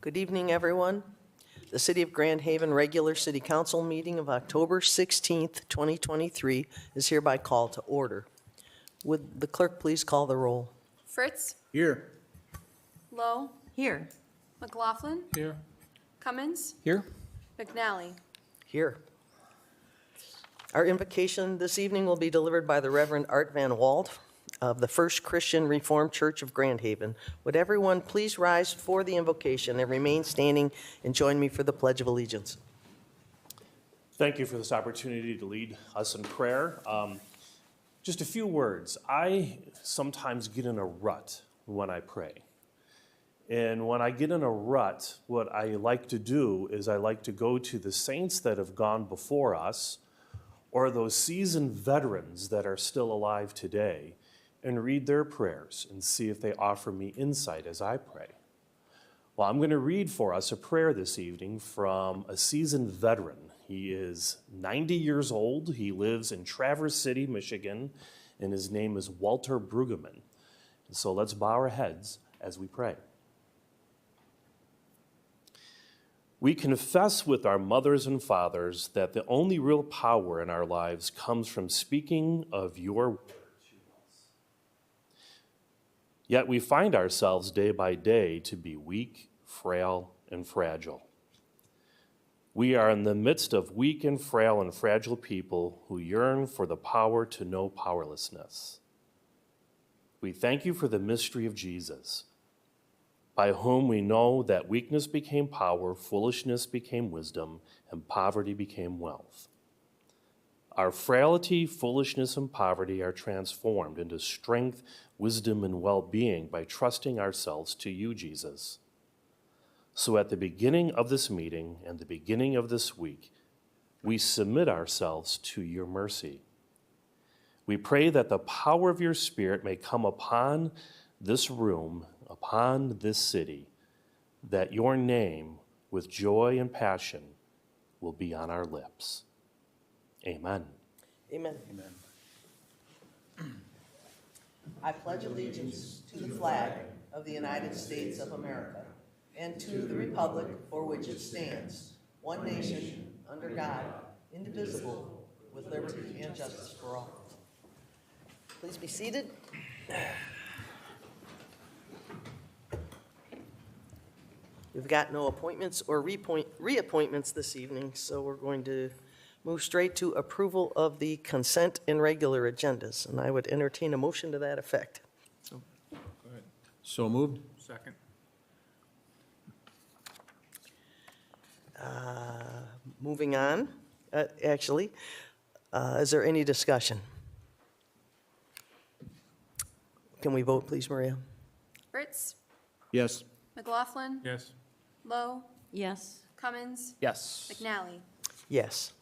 Good evening, everyone. The City of Grand Haven regular City Council meeting of October 16th, 2023 is hereby called to order. Would the clerk please call the roll? Fritz, Here. Lowe, Here. McLaughlin, Here. Cummins, Here. McNally. Here. Our invocation this evening will be delivered by the Reverend Art Van Wald of the First Christian Reformed Church of Grand Haven. Would everyone please rise for the invocation and remain standing and join me for the Pledge of Allegiance? Thank you for this opportunity to lead us in prayer. Just a few words. I sometimes get in a rut when I pray. And when I get in a rut, what I like to do is I like to go to the saints that have gone before us or those seasoned veterans that are still alive today and read their prayers and see if they offer me insight as I pray. Well, I'm going to read for us a prayer this evening from a seasoned veteran. He is 90 years old. He lives in Traverse City, Michigan, and his name is Walter Brueggemann. So let's bow our heads as we pray. We confess with our mothers and fathers that the only real power in our lives comes from speaking of your word to us. Yet we find ourselves day by day to be weak, frail, and fragile. We are in the midst of weak and frail and fragile people who yearn for the power to know powerlessness. We thank you for the mystery of Jesus, by whom we know that weakness became power, foolishness became wisdom, and poverty became wealth. Our frailty, foolishness, and poverty are transformed into strength, wisdom, and well-being by trusting ourselves to you, Jesus. So at the beginning of this meeting and the beginning of this week, we submit ourselves to your mercy. We pray that the power of your Spirit may come upon this room, upon this city, that your name, with joy and passion, will be on our lips. Amen. Amen. I pledge allegiance to the flag of the United States of America and to the republic for which it stands, one nation, under God, indivisible, with liberty and justice for all. Please be seated. We've got no appointments or reappointments this evening, so we're going to move straight to approval of the consent and regular agendas, and I would entertain a motion to that effect. So moved. Second. Moving on, is there any discussion? Can we vote, please, Maria? Fritz, Yes. McLaughlin, Yes. Lowe, Yes. Cummins, Yes. McNally. Yes.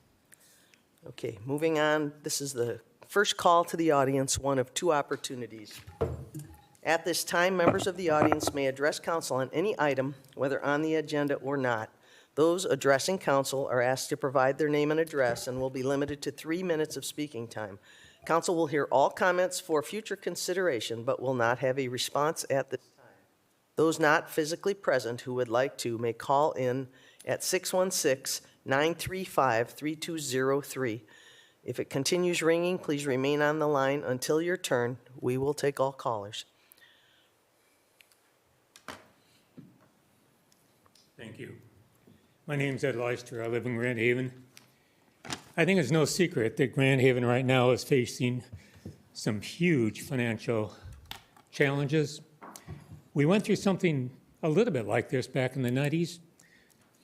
Okay, moving on. This is the first call to the audience, one of two opportunities. At this time, members of the audience may address council on any item, whether on the agenda or not. Those addressing council are asked to provide their name and address and will be limited to 3 minutes of speaking time. Council will hear all comments for future consideration, but will not have a response at this time. Those not physically present who would like to may call in at 616-935-3203. If it continues ringing, please remain on the line until your turn. We will take all callers. Thank you. My name's Ed Leister. I live in Grand Haven. I think it's no secret that Grand Haven right now is facing some huge financial challenges. We went through something a little bit like this back in the 90s.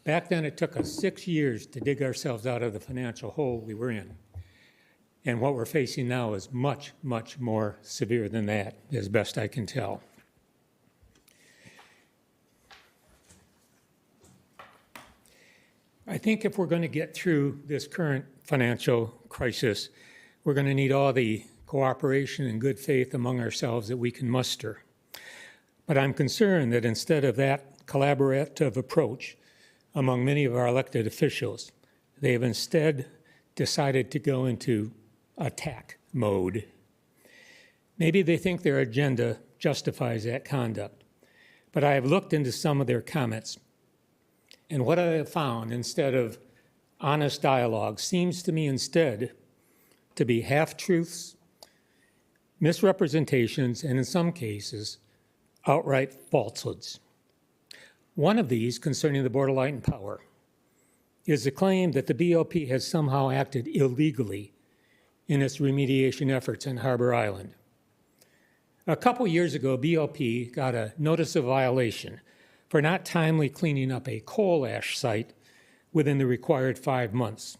Back then, it took us 6 years to dig ourselves out of the financial hole we were in. And what we're facing now is much, much more severe than that, as best I can tell. I think if we're going to get through this current financial crisis, we're going to need all the cooperation and good faith among ourselves that we can muster. But I'm concerned that instead of that collaborative approach among many of our elected officials, they have instead decided to go into attack mode. Maybe they think their agenda justifies that conduct, but I have looked into some of their comments, And what I have found, instead of honest dialogue, seems to me instead to be half-truths, misrepresentations, and in some cases, outright falsehoods. One of these, concerning the Board of Light and Power, is the claim that the BOP has somehow acted illegally in its remediation efforts on Harbor Island. A couple years ago, BOP got a notice of violation for not timely cleaning up a coal ash site within the required 5 months.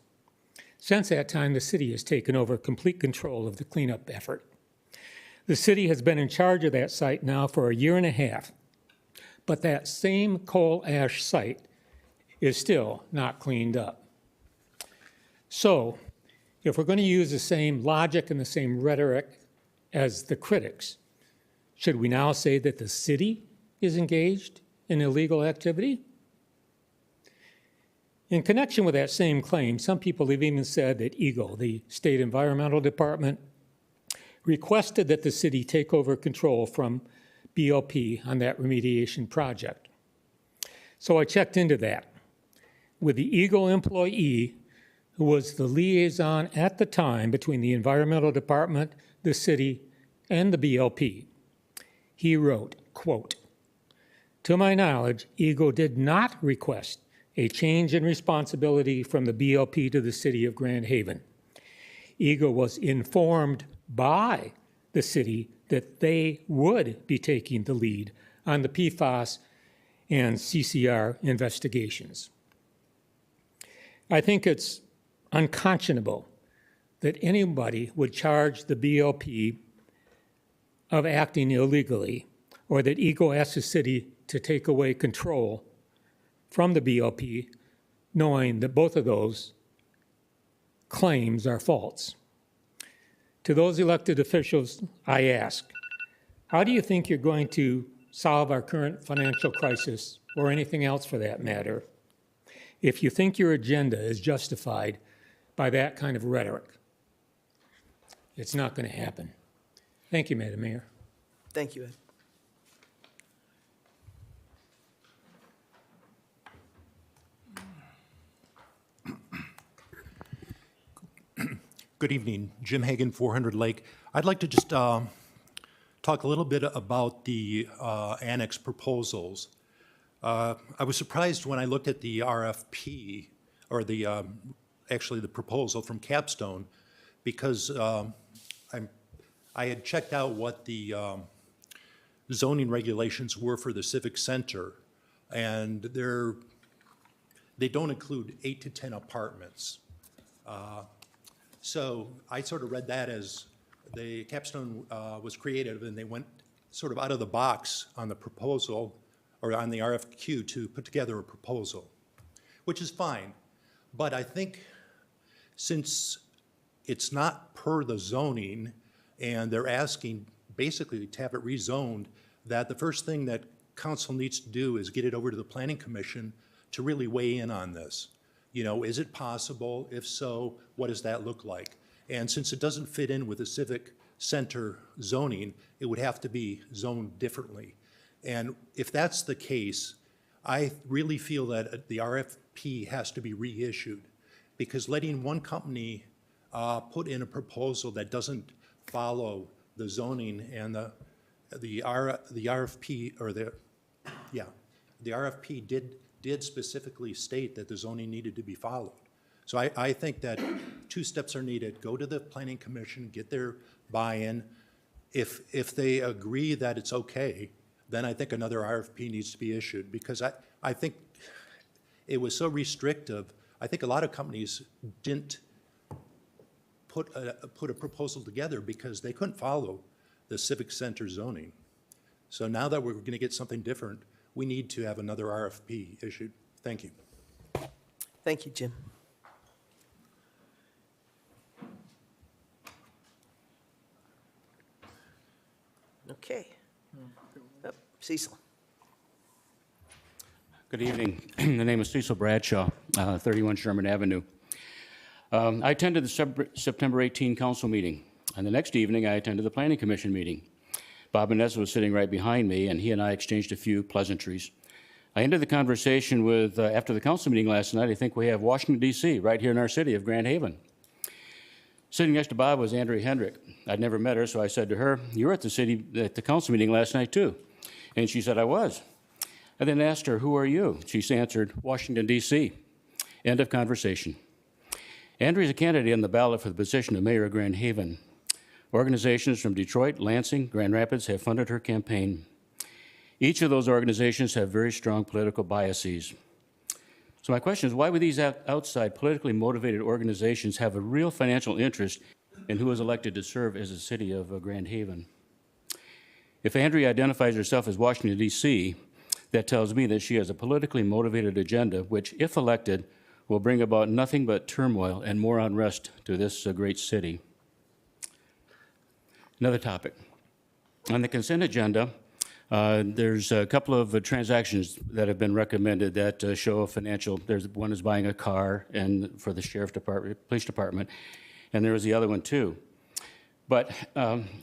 Since that time, the city has taken over complete control of the cleanup effort. The city has been in charge of that site now for a year and a half, but that same coal ash site is still not cleaned up. So, if we're going to use the same logic and the same rhetoric as the critics, should we now say that the city is engaged in illegal activity? In connection with that same claim, some people have even said that EGLE, the State Environmental Department, requested that the city take over control from BOP on that remediation project. So I checked into that with the EGLE employee who was the liaison at the time between the Environmental Department, the city, and the BOP. He wrote, quote, "To my knowledge, EGLE did not request a change in responsibility from the BOP to the city of Grand Haven. EGLE was informed by the city that they would be taking the lead on the PFAS and CCR investigations." I think it's unconscionable that anybody would charge the BOP of acting illegally, or that EGLE asked the city to take away control from the BOP, knowing that both of those claims are false. To those elected officials, I ask, how do you think you're going to solve our current financial crisis, or anything else for that matter, if you think your agenda is justified by that kind of rhetoric? It's not going to happen. Thank you, Madam Mayor. Thank you, Ed. Good evening. Jim Hagan, 400 Lake. I'd like to just talk a little bit about the annex proposals. I was surprised when I looked at the RFP, or the actually the proposal from Capstone, because I had checked out what the zoning regulations were for the Civic Center, and they don't include 8 to 10 apartments. So I sort of read that as the Capstone was creative, and they went sort of out of the box on the proposal, or on the RFQ, to put together a proposal, which is fine. But I think since it's not per the zoning, and they're asking basically to have it rezoned, that the first thing that council needs to do is get it over to the Planning Commission to really weigh in on this. You know, is it possible? If so, what does that look like? And since it doesn't fit in with the Civic Center zoning, it would have to be zoned differently. And if that's the case, I really feel that the RFP has to be reissued, because letting one company put in a proposal that doesn't follow the zoning and the RFP, or the RFP did specifically state that the zoning needed to be followed. So I think that 2 steps are needed. Go to the Planning Commission, get their buy-in. If they agree that it's okay, then I think another RFP needs to be issued, because I think it was so restrictive. I think a lot of companies didn't put a proposal together because they couldn't follow the Civic Center zoning. So now that we're going to get something different, we need to have another RFP issued. Thank you. Thank you, Jim. Okay. Cecil. Good evening. The name is Cecil Bradshaw, 31 Sherman Avenue. I attended the September 18 council meeting, and the next evening I attended the Planning Commission meeting. Bob Inez was sitting right behind me, and he and I exchanged a few pleasantries. I ended the conversation with, after the council meeting last night, I think we have Washington, D.C., right here in our city of Grand Haven. Sitting next to Bob was Andrea Hendrick. I'd never met her, so I said to her, "You were at the council meeting last night, too." And she said, "I was." I then asked her, "Who are you?" She answered, "Washington, D.C." End of conversation. Andrea's a candidate on the ballot for the position of mayor of Grand Haven. Organizations from Detroit, Lansing, Grand Rapids have funded her campaign. Each of those organizations have very strong political biases. So my question is, why would these outside politically motivated organizations have a real financial interest in who is elected to serve as the city of Grand Haven? If Andrea identifies herself as Washington, D.C., that tells me that she has a politically motivated agenda, which, if elected, will bring about nothing but turmoil and more unrest to this great city. Another topic. On the consent agenda, there's a couple of transactions that have been recommended that show a financial. There's one is buying a car and for the sheriff department, police department, and there was the other one too. But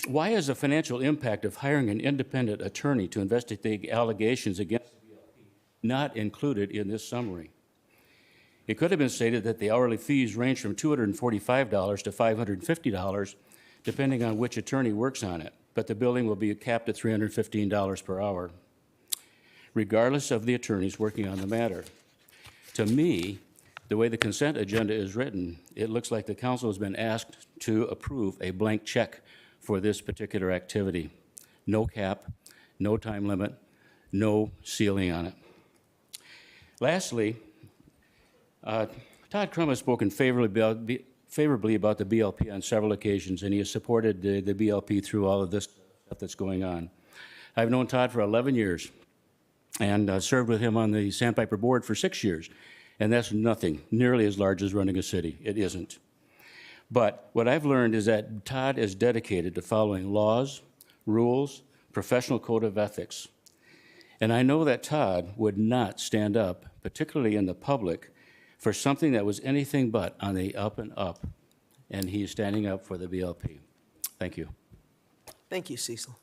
why is the financial impact of hiring an independent attorney to investigate allegations against the BLP not included in this summary? It could have been stated that the hourly fees range from $245 to $550, depending on which attorney works on it, but the billing will be capped at $315 per hour, regardless of the attorneys working on the matter. To me, the way the consent agenda is written, it looks like the council has been asked to approve a blank check for this particular activity. No cap, no time limit, no ceiling on it. Lastly, Todd Crum has spoken favorably about the BLP on several occasions, and he has supported the BLP through all of this stuff that's going on. I've known Todd for 11 years and served with him on the Sandpiper board for 6 years, and that's nothing nearly as large as running a city. It isn't. But what I've learned is that Todd is dedicated to following laws, rules, professional code of ethics. And I know that Todd would not stand up, particularly in the public, for something that was anything but on the up and up, and he's standing up for the BLP. Thank you. Thank you, Cecil.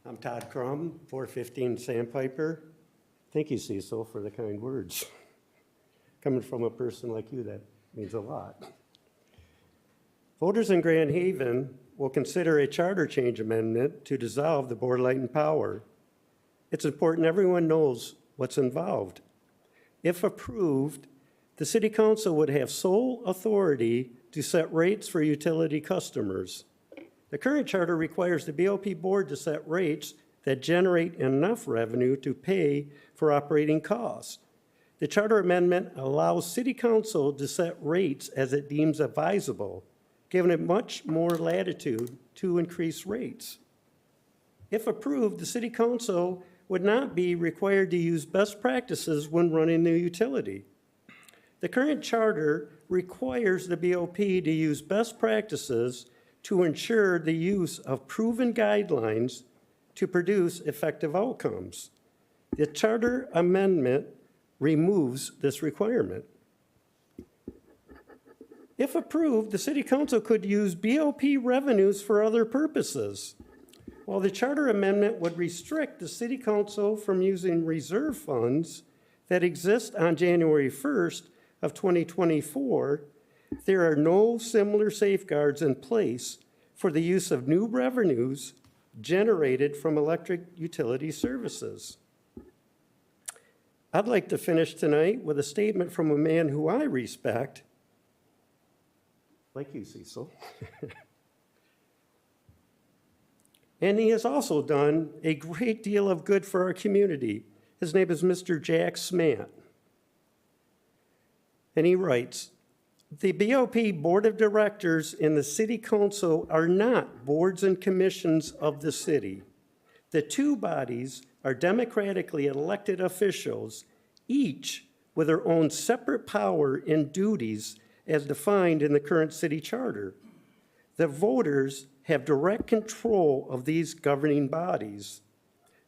I'm Todd Crum, 415 Sandpiper. Thank you, Cecil, for the kind words. Coming from a person like you, that means a lot. Voters in Grand Haven will consider a charter change amendment to dissolve the Board of Light and Power. It's important everyone knows what's involved. If approved, the City Council would have sole authority to set rates for utility customers. The current charter requires the BLP board to set rates that generate enough revenue to pay for operating costs. The charter amendment allows City Council to set rates as it deems advisable, giving it much more latitude to increase rates. If approved, the City Council would not be required to use best practices when running the utility. The current charter requires the BOP to use best practices to ensure the use of proven guidelines to produce effective outcomes. The charter amendment removes this requirement. If approved, the City Council could use BOP revenues for other purposes. While the charter amendment would restrict the City Council from using reserve funds that exist on January 1st of 2024, there are no similar safeguards in place for the use of new revenues generated from electric utility services. I'd like to finish tonight with a statement from a man who I respect, like you, Cecil. And he has also done a great deal of good for our community. His name is Mr. Jack Smant. And he writes, "The BOP Board of Directors and the City Council are not boards and commissions of the city. The two bodies are democratically elected officials, each with their own separate power and duties as defined in the current city charter. The voters have direct control of these governing bodies.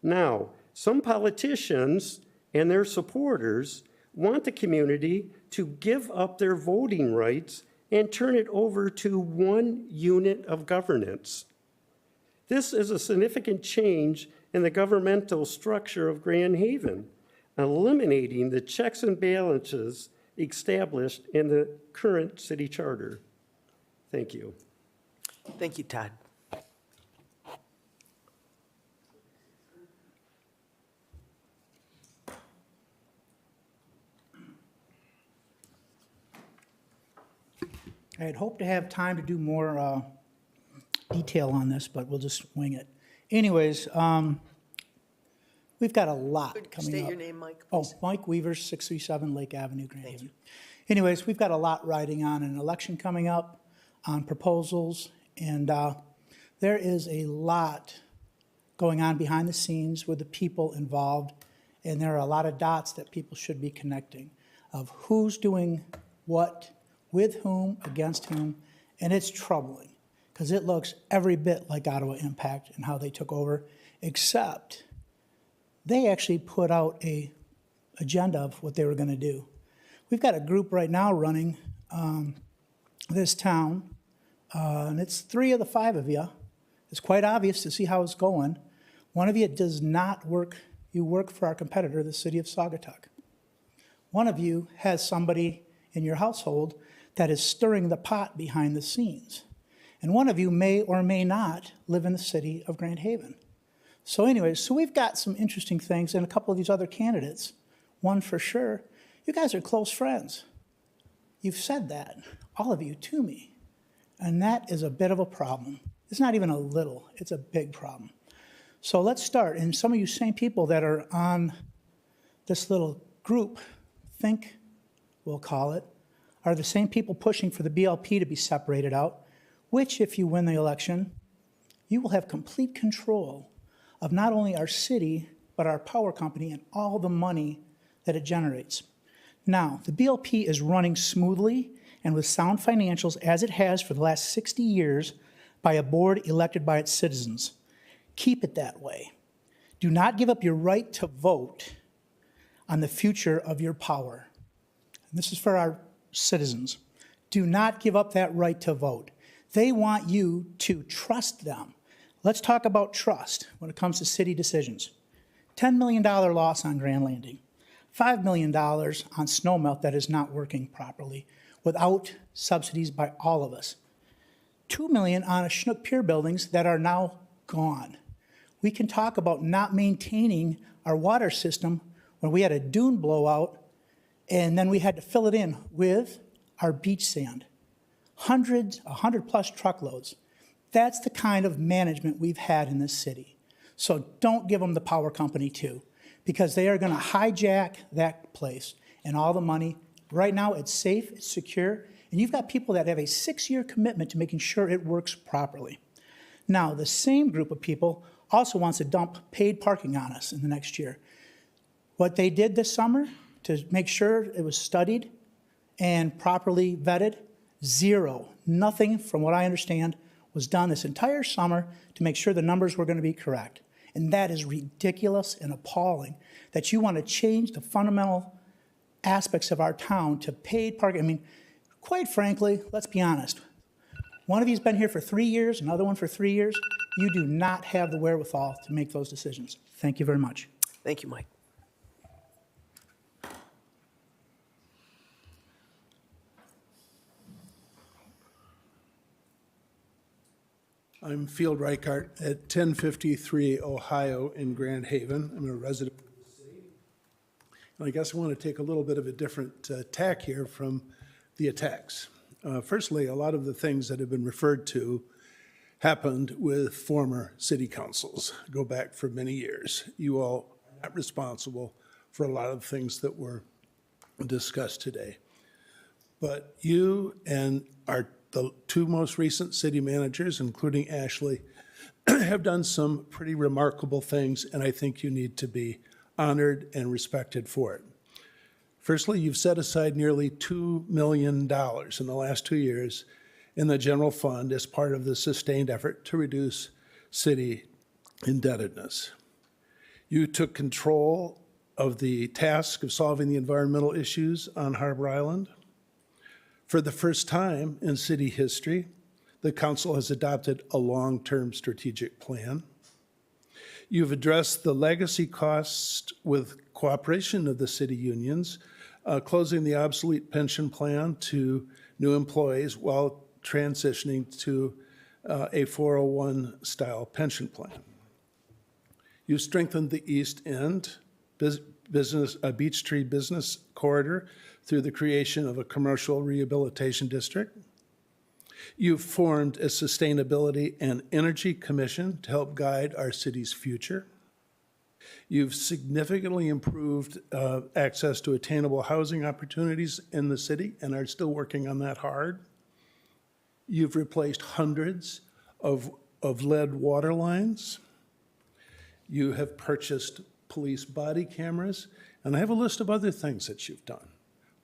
Now, some politicians and their supporters want the community to give up their voting rights and turn it over to one unit of governance. This is a significant change in the governmental structure of Grand Haven, eliminating the checks and balances established in the current city charter. Thank you. Thank you, Todd. I had hoped to have time to do more detail on this, but we'll just wing it. Anyways, we've got a lot Could you coming state up. your name, Mike, Oh, please? Mike Weavers, 637 Lake Avenue, Grand Haven. Anyways, we've got a lot riding on an election coming up, on proposals, and there is a lot going on behind the scenes with the people involved, and there are a lot of dots that people should be connecting of who's doing what, with whom, against whom, and it's troubling because it looks every bit like Ottawa Impact and how they took over, except they actually put out a agenda of what they were going to do. We've got a group right now running this town, and it's 3 of the 5 of you. It's quite obvious to see how it's going. One of you does not work, you work for our competitor, the city of Saugatuck. One of you has somebody in your household that is stirring the pot behind the scenes. And one of you may or may not live in the city of Grand Haven. So anyways, so we've got some interesting things, and a couple of these other candidates, one for sure, you guys are close friends. You've said that, all of you, to me. And that is a bit of a problem. It's not even a little, it's a big problem. So let's start. And some of you same people that are on this little group, think, we'll call it, are the same people pushing for the BLP to be separated out, which, if you win the election, you will have complete control of not only our city, but our power company and all the money that it generates. Now, the BLP is running smoothly and with sound financials as it has for the last 60 years by a board elected by its citizens. Keep it that way. Do not give up your right to vote on the future of your power. And this is for our citizens. Do not give up that right to vote. They want you to trust them. Let's talk about trust when it comes to city decisions. $10 million loss on Grand Landing. $5 million on snowmelt that is not working properly without subsidies by all of us. $2 million on a Chinook Pier buildings that are now gone. We can talk about not maintaining our water system when we had a dune blowout and then we had to fill it in with our beach sand. 100+ truckloads. That's the kind of management we've had in this city. So don't give them the power company too, because they are going to hijack that place and all the money. Right now, it's safe, it's secure, and you've got people that have a 6-year commitment to making sure it works properly. Now, the same group of people also wants to dump paid parking on us in the next year. What they did this summer to make sure it was studied and properly vetted, zero, nothing from what I understand was done this entire summer to make sure the numbers were going to be correct. And that is ridiculous and appalling that you want to change the fundamental aspects of our town to paid parking. I mean, quite frankly, let's be honest. One of you's been here for 3 years, another one for 3 years. You do not have the wherewithal to make those decisions. Thank you very much. Thank you, Mike. I'm Field Reichart at 1053 Ohio in Grand Haven. I'm a resident of the city. And I guess I want to take a little bit of a different tack here from the attacks. Firstly, a lot of the things that have been referred to happened with former city councils, go back for many years. You all are not responsible for a lot of things that were discussed today. But you and the 2 most recent city managers, including Ashley, have done some pretty remarkable things, and I think you need to be honored and respected for it. Firstly, you've set aside nearly $2 million in the last 2 years in the general fund as part of the sustained effort to reduce city indebtedness. You took control of the task of solving the environmental issues on Harbor Island. For the first time in city history, the council has adopted a long-term strategic plan. You've addressed the legacy costs with cooperation of the city unions, closing the obsolete pension plan to new employees while transitioning to a 401-style pension plan. You strengthened the East End Beechtree Business Corridor through the creation of a commercial rehabilitation district. You've formed a Sustainability and Energy Commission to help guide our city's future. You've significantly improved access to attainable housing opportunities in the city and are still working on that hard. You've replaced hundreds of lead water lines. You have purchased police body cameras, and I have a list of other things that you've done.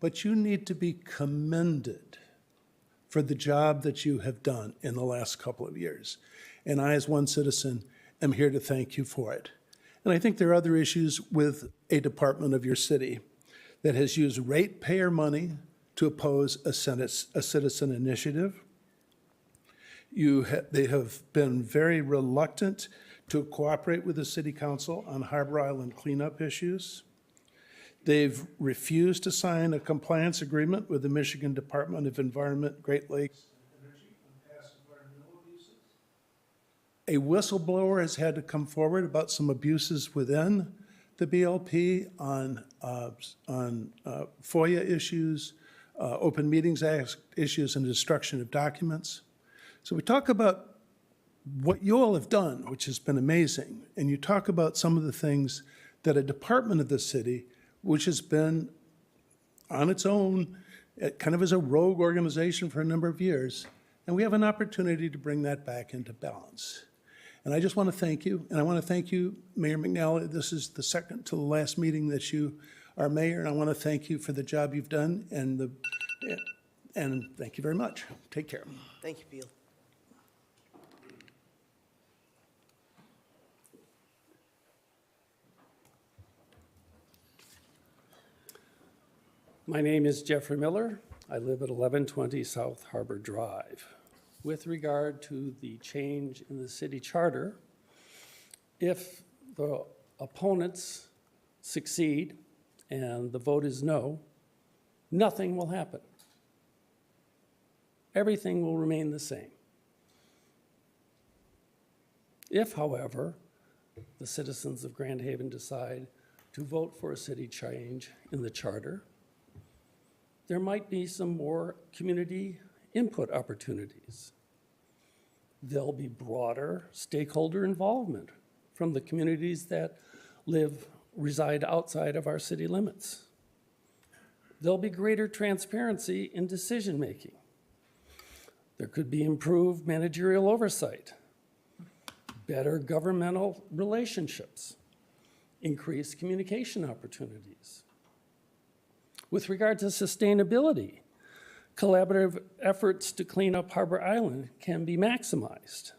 But you need to be commended for the job that you have done in the last couple of years. And I, as one citizen, am here to thank you for it. And I think there are other issues with a department of your city that has used ratepayer money to oppose a citizen initiative. They have been very reluctant to cooperate with the city council on Harbor Island cleanup issues. They've refused to sign a compliance agreement with the Michigan Department of Environment, Great Lakes and Energy on past environmental abuses. A whistleblower has had to come forward about some abuses within the BLP on FOIA issues, Open Meetings Act issues, and destruction of documents. So we talk about what you all have done, which has been amazing, and you talk about some of the things that a department of the city, which has been on its own, kind of as a rogue organization for a number of years, and we have an opportunity to bring that back into balance. And I just want to thank you, and I want to thank you, Mayor McNally. This is the second to the last meeting that you are mayor, and I want to thank you for the job you've done, and thank you very much. Take care. Thank you, Field. My name is Jeffrey Miller. I live at 1120 South Harbor Drive. With regard to the change in the city charter, if the opponents succeed and the vote is no, nothing will happen. Everything will remain the same. If, however, the citizens of Grand Haven decide to vote for a city change in the charter, there might be some more community input opportunities. There'll be broader stakeholder involvement from the communities that reside outside of our city limits. There'll be greater transparency in decision-making. There could be improved managerial oversight, better governmental relationships, increased communication opportunities. With regard to sustainability, collaborative efforts to clean up Harbor Island can be maximized.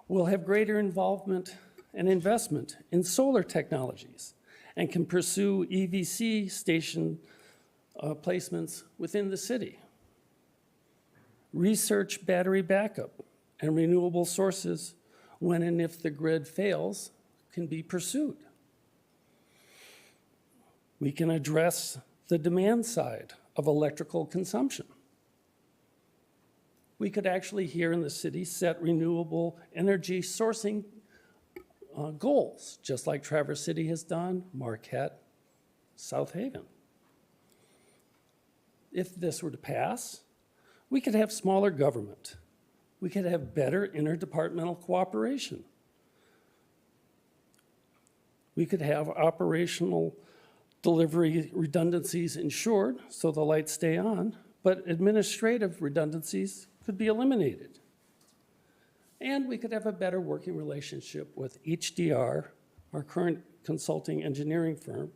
We'll have greater involvement and investment in solar technologies and can pursue EVC station placements within the city. Research battery backup and renewable sources when and if the grid fails can be pursued. We can address the demand side of electrical consumption. We could actually here in the city set renewable energy sourcing goals, just like Traverse City has done, Marquette, South Haven. If this were to pass, we could have smaller government. We could have better interdepartmental cooperation. We could have operational delivery redundancies ensured so the lights stay on, but administrative redundancies could be eliminated. And we could have a better working relationship with HDR, our current consulting engineering firm,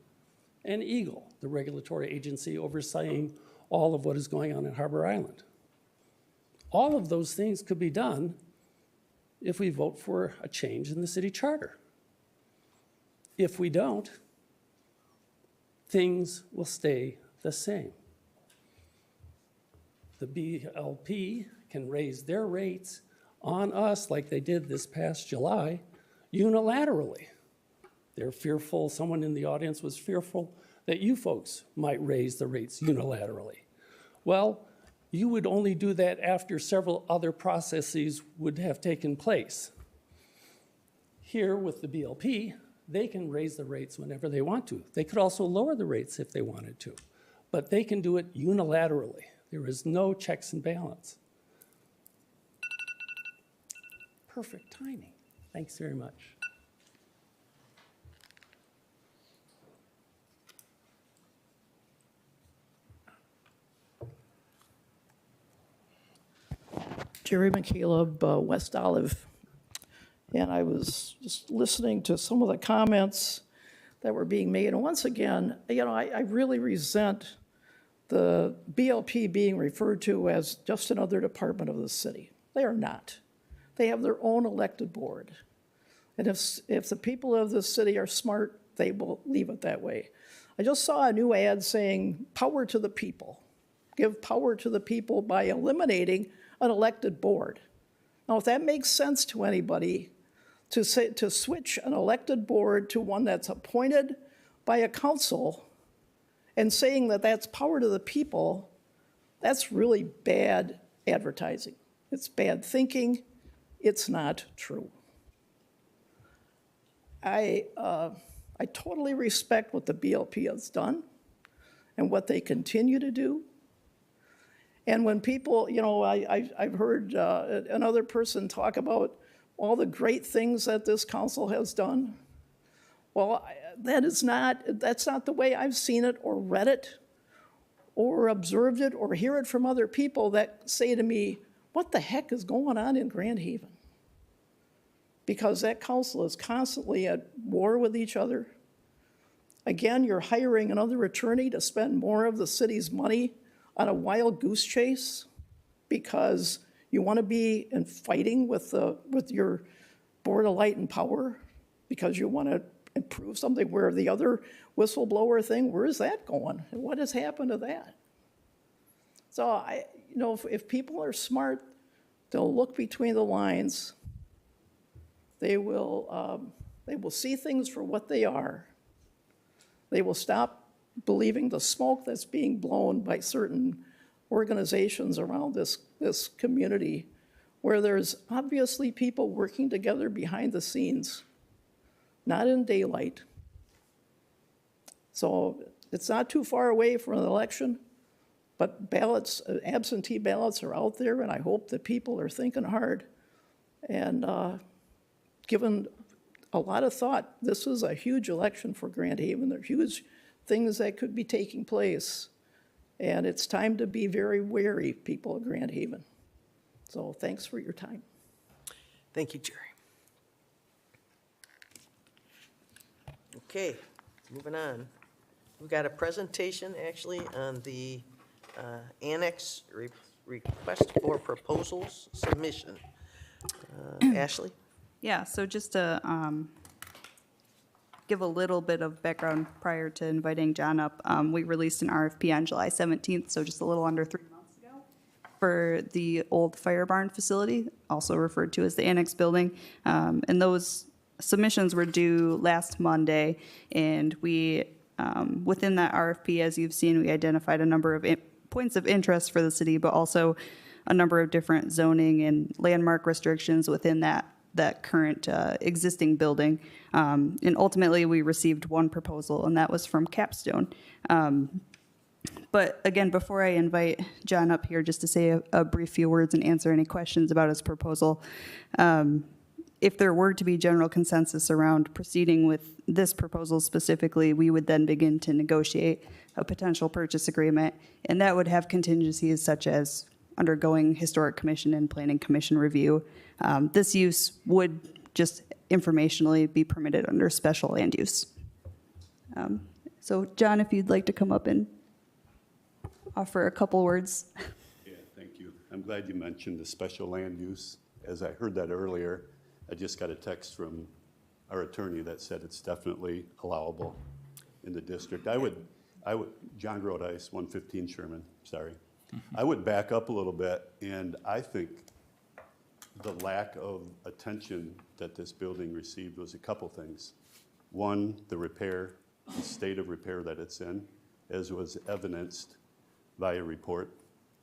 and EGLE, the regulatory agency overseeing all of what is going on at Harbor Island. All of those things could be done if we vote for a change in the city charter. If we don't, things will stay the same. the BLP can raise their rates on us like they did this past July unilaterally. They're fearful, someone in the audience was fearful that you folks might raise the rates unilaterally. Well, you would only do that after several other processes would have taken place. Here with the BLP, they can raise the rates whenever they want to. They could also lower the rates if they wanted to, but they can do it unilaterally. There is no checks and balance. Perfect timing. Thanks very much. Jerry McCaleb, West Olive. And I was just listening to some of the comments that were being made. And once again, I really resent the BLP being referred to as just another department of the city. They are not. They have their own elected board. And if the people of this city are smart, they will leave it that way. I just saw a new ad saying, power to the people. Give power to the people by eliminating an elected board. Now, if that makes sense to anybody, to switch an elected board to one that's appointed by a council and saying that that's power to the people, that's really bad advertising. It's bad thinking. It's not true. I totally respect what the BLP has done and what they continue to do. And when people, I've heard another person talk about all the great things that this council has done. Well, that's not the way I've seen it or read it or observed it or hear it from other people that say to me, what the heck is going on in Grand Haven? Because that council is constantly at war with each other. Again, you're hiring another attorney to spend more of the city's money on a wild goose chase because you want to be in fighting with your Board of Light and Power because you want to improve something, where the other whistleblower thing, where is that going? And what has happened to that? So if people are smart, they'll look between the lines. They will see things for what they are. They will stop believing the smoke that's being blown by certain organizations around this community, where there's obviously people working together behind the scenes, not in daylight. So it's not too far away from an election, but absentee ballots are out there, and I hope that people are thinking hard and given a lot of thought. This is a huge election for Grand Haven. There are huge things that could be taking place. And it's time to be very wary, people of Grand Haven. So thanks for your time. Thank you, Jerry. Okay, moving on. We've got a presentation actually on the annex request for proposals submission. Ashley? Yeah, so just to give a little bit of background prior to inviting John up, we released an RFP on July 17th, so just a little under 3 months ago, for the old fire barn facility, also referred to as the annex building. And those submissions were due last Monday, and we, within that RFP, as you've seen, we identified a number of points of interest for the city, but also a number of different zoning and landmark restrictions within that current existing building. And ultimately, we received one proposal, and that was from Capstone. But again, before I invite John up here just to say a brief few words and answer any questions about his proposal, if there were to be general consensus around proceeding with this proposal specifically, we would then begin to negotiate a potential purchase agreement, and that would have contingencies such as undergoing Historic Commission and Planning Commission review. This use would just informationally be permitted under special land use. So John, if you'd like to come up and offer a couple words. Yeah, thank you. I'm glad you mentioned the special land use. As I heard that earlier, I just got a text from our attorney that said it's definitely allowable in the district. I would, John Grodice, 115 Sherman, sorry. I would back up a little bit, and I think the lack of attention that this building received was a couple things. One, the repair, the state of repair that it's in, as was evidenced by a report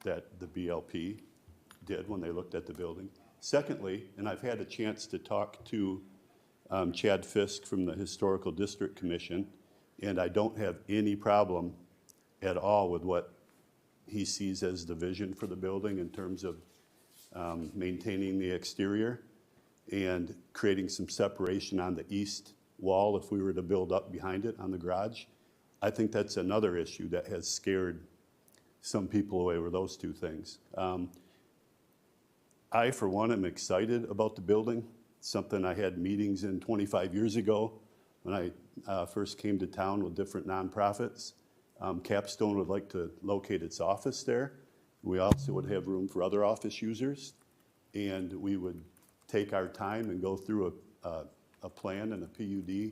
that the BLP did when they looked at the building. Secondly, and I've had a chance to talk to Chad Fisk from the Historical District Commission, and I don't have any problem at all with what he sees as the vision for the building in terms of maintaining the exterior and creating some separation on the east wall if we were to build up behind it on the garage. I think that's another issue that has scared some people away, were those two things. I, for one, am excited about the building. It's something I had meetings in 25 years ago when I first came to town with different nonprofits. Capstone would like to locate its office there. We also would have room for other office users, and we would take our time and go through a plan and a PUD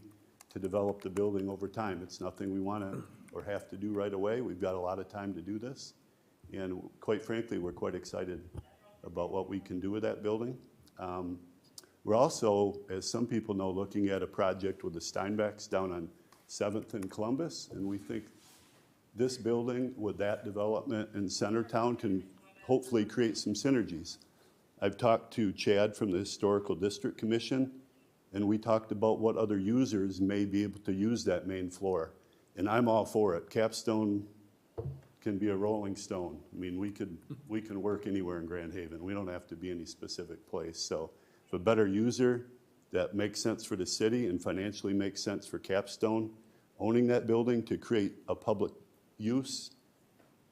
to develop the building over time. It's nothing we want to or have to do right away. We've got a lot of time to do this, and quite frankly, we're quite excited about what we can do with that building. We're also, as some people know, looking at a project with the Steinbecks down on 7th and Columbus, and we think this building with that development in Centertown can hopefully create some synergies. I've talked to Chad from the Historical District Commission, and we talked about what other users may be able to use that main floor. And I'm all for it. Capstone can be a rolling stone. I mean, we can work anywhere in Grand Haven. We don't have to be any specific place. So if a better user that makes sense for the city and financially makes sense for Capstone, owning that building to create a public use,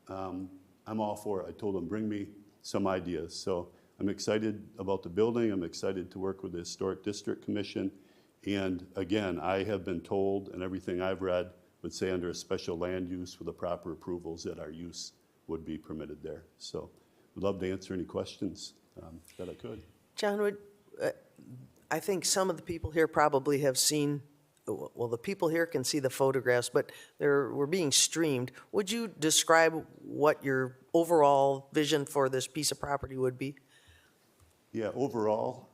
I'm all for it. I told them, bring me some ideas. So I'm excited about the building. I'm excited to work with the Historic District Commission. And again, I have been told, and everything I've read would say under a special land use with the proper approvals that our use would be permitted there. So I'd love to answer any questions that I could. John, I think some of the people here probably have seen, well, the people here can see the photographs, but we're being streamed. Would you describe what your overall vision for this piece of property would be? Yeah, overall,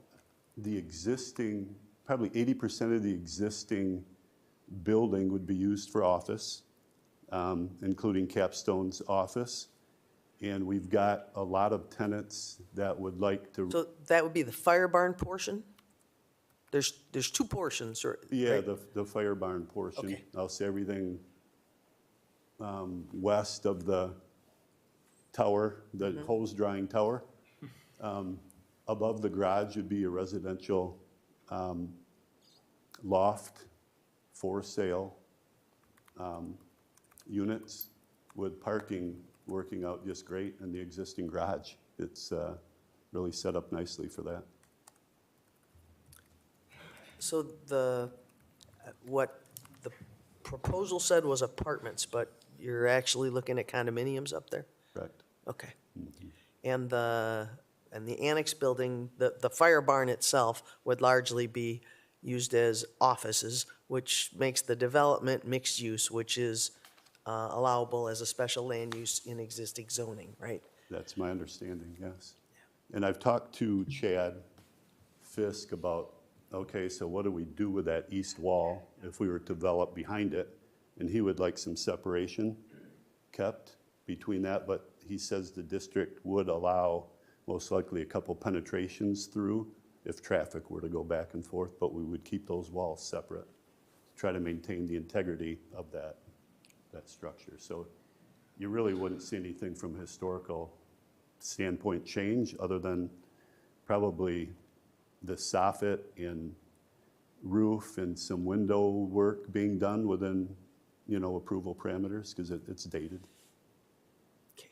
the existing, probably 80% of the existing building would be used for office, including Capstone's office. And we've got a lot of tenants that would like to. So that would be the fire barn portion? There's two portions, or? Yeah, right? the fire barn portion. Okay. I'll say everything west of the tower, the hose drying tower. Above the garage would be a residential loft for sale units with parking working out just great in the existing garage. It's really set up nicely for that. So what the proposal said was apartments, but you're actually looking at condominiums up there? Correct. Okay. And the annex building, the fire barn itself would largely be used as offices, which makes the development mixed use, which is allowable as a special land use in existing zoning, right? That's my understanding, yes. And I've talked to Chad Fisk about, okay, so what do we do with that east wall if we were to develop behind it? And he would like some separation kept between that, but he says the district would allow most likely a couple penetrations through if traffic were to go back and forth, but we would keep those walls separate, try to maintain the integrity of that structure. So you really wouldn't see anything from a historical standpoint change other than probably the soffit and roof and some window work being done within, approval parameters because it's dated. Okay.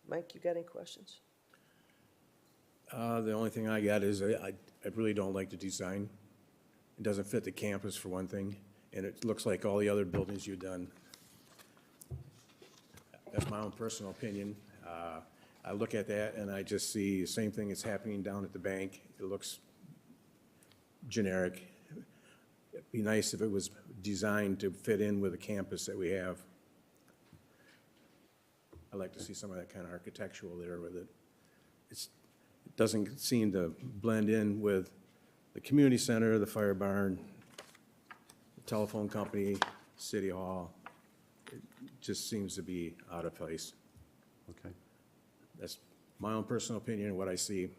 Mike, you got any questions? The only thing I got is I really don't like the design. It doesn't fit the campus for one thing, and it looks like all the other buildings you've done. That's my own personal opinion. I look at that and I just see the same thing that's happening down at the bank. It looks generic. It'd be nice if it was designed to fit in with the campus that we have. I'd like to see some of that kind of architectural there with it. It doesn't seem to blend in with the community center, the fire barn, the telephone company, city hall. It just seems to be out of place. Okay. That's my own personal opinion, what I see.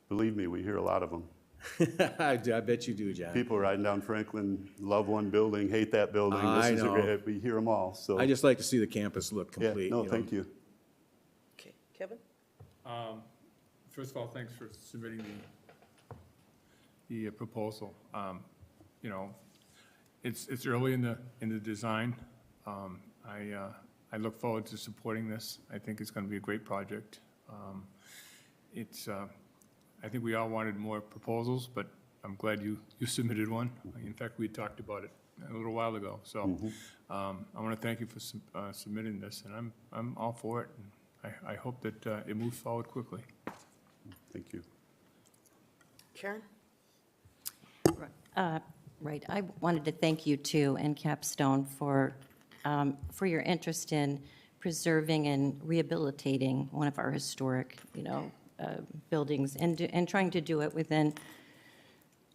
Believe me, we hear a lot of them. I bet you do, John. People riding down Franklin, love one building, hate that building. I This is a know. great, we hear them all, so. I just like to see the campus look Yeah, complete. no, know. thank you. Okay, Kevin? First of all, thanks for submitting the proposal. You know, it's early in the design. I look forward to supporting this. I think it's going to be a great project. I think we all wanted more proposals, but I'm glad you submitted one. In fact, we talked about it a little while ago. So I want to thank you for submitting this, and I'm all for it. And I hope that it moves forward quickly. Thank you. Karen? Right. I wanted to thank you too, and Capstone, for your interest in preserving and rehabilitating one of our historic, buildings, and trying to do it within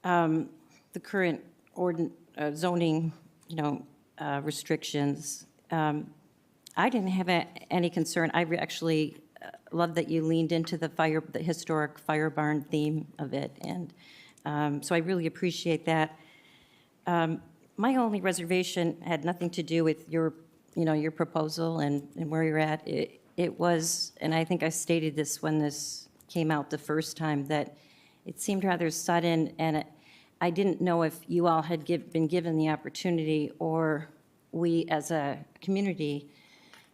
the current zoning, restrictions. I didn't have any concern. I actually love that you leaned into the historic fire barn theme of it, and so I really appreciate that. My only reservation had nothing to do with your proposal and where you're at. It was, and I think I stated this when this came out the first time, that it seemed rather sudden, and I didn't know if you all had been given the opportunity, or we as a community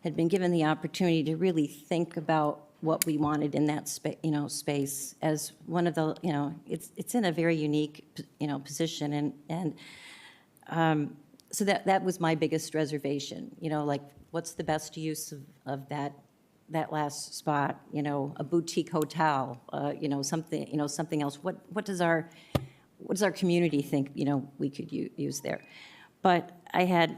had been given the opportunity to really think about what we wanted in that space as one of the, it's in a very unique, position, and so that was my biggest reservation, like, what's the best use of that last spot, a boutique hotel, something else. What does our community think, we could use there? But I had,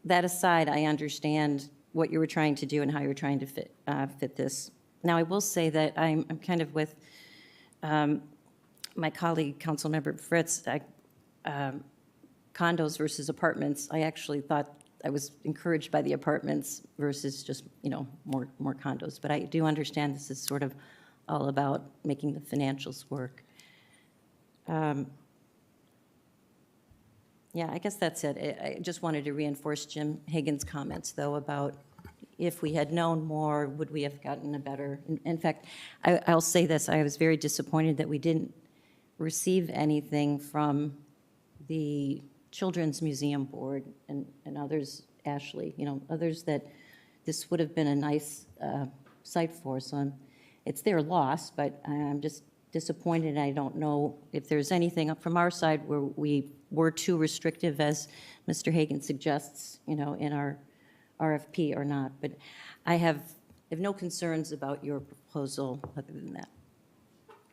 that aside, I understand what you were trying to do and how you're trying to fit this. Now, I will say that I'm kind of with my colleague, Councilmember Fritz. Condos versus apartments, I actually thought I was encouraged by the apartments versus just, more condos. But I do understand this is sort of all about making the financials work. Yeah, I guess that's it. I just wanted to reinforce Jim Hagan's comments, though, about if we had known more, would we have gotten a better... In fact, I'll say this. I was very disappointed that we didn't receive anything from the Children's Museum Board and others, Ashley, others that this would have been a nice site for. So it's their loss, but I'm just disappointed. I don't know if there's anything up from our side where we were too restrictive, as Mr. Hagan suggests, in our RFP or not. But I have no concerns about your proposal other than that.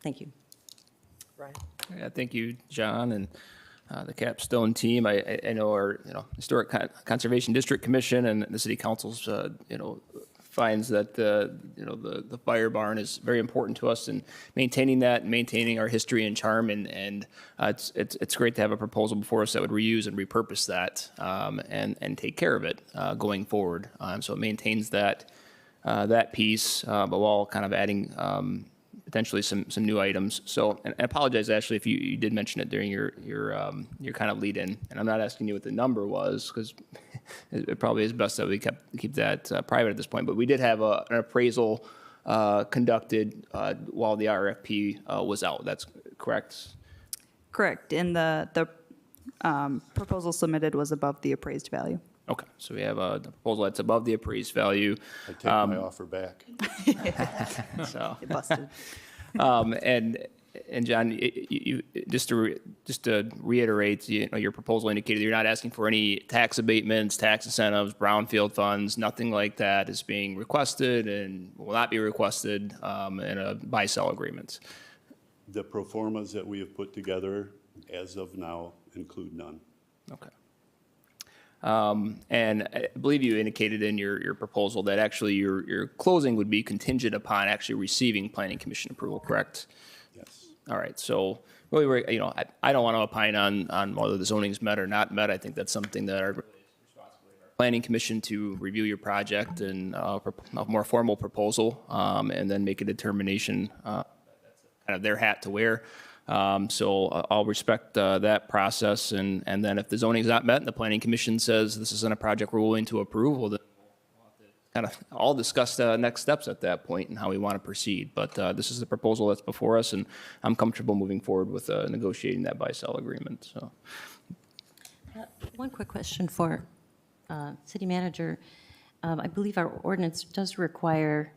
Thank you. Ryan? Yeah, thank you, John, and the Capstone team. I know our Historic Conservation District Commission and the City Council's finds that the fire barn is very important to us, and maintaining that, and maintaining our history and charm, and it's great to have a proposal before us that would reuse and repurpose that and take care of it going forward. So it maintains that piece, but while kind of adding potentially some new items. So, and I apologize, Ashley, if you did mention it during your kind of lead in, and I'm not asking you what the number was, because it probably is best that we keep that private at this point. But we did have an appraisal conducted while the RFP was out. That's correct? Correct. And the proposal submitted was above the appraised value. Okay, so we have a proposal that's above the appraised value. I take my offer back. So, It busted. and John, you just to reiterate, your proposal indicated you're not asking for any tax abatements, tax incentives, brownfield funds, nothing like that is being requested and will not be requested in a buy-sell agreement. The pro formas that we have put together as of now include none. Okay. And I believe you indicated in your proposal that actually your closing would be contingent upon actually receiving planning commission approval, correct? Yes. All right, so really, I don't want to opine on whether the zoning's met or not met. I think that's something that our planning commission to review your project and a more formal proposal, and then make a determination. That's kind of their hat to wear. So I'll respect that process, and then if the zoning's not met and the planning commission says this isn't a project we're willing to approve, well, then we'll have to kind of all discuss next steps at that point and how we want to proceed. But this is the proposal that's before us, and I'm comfortable moving forward with negotiating that buy-sell agreement. So, One quick question for City Manager. I believe our ordinance does require,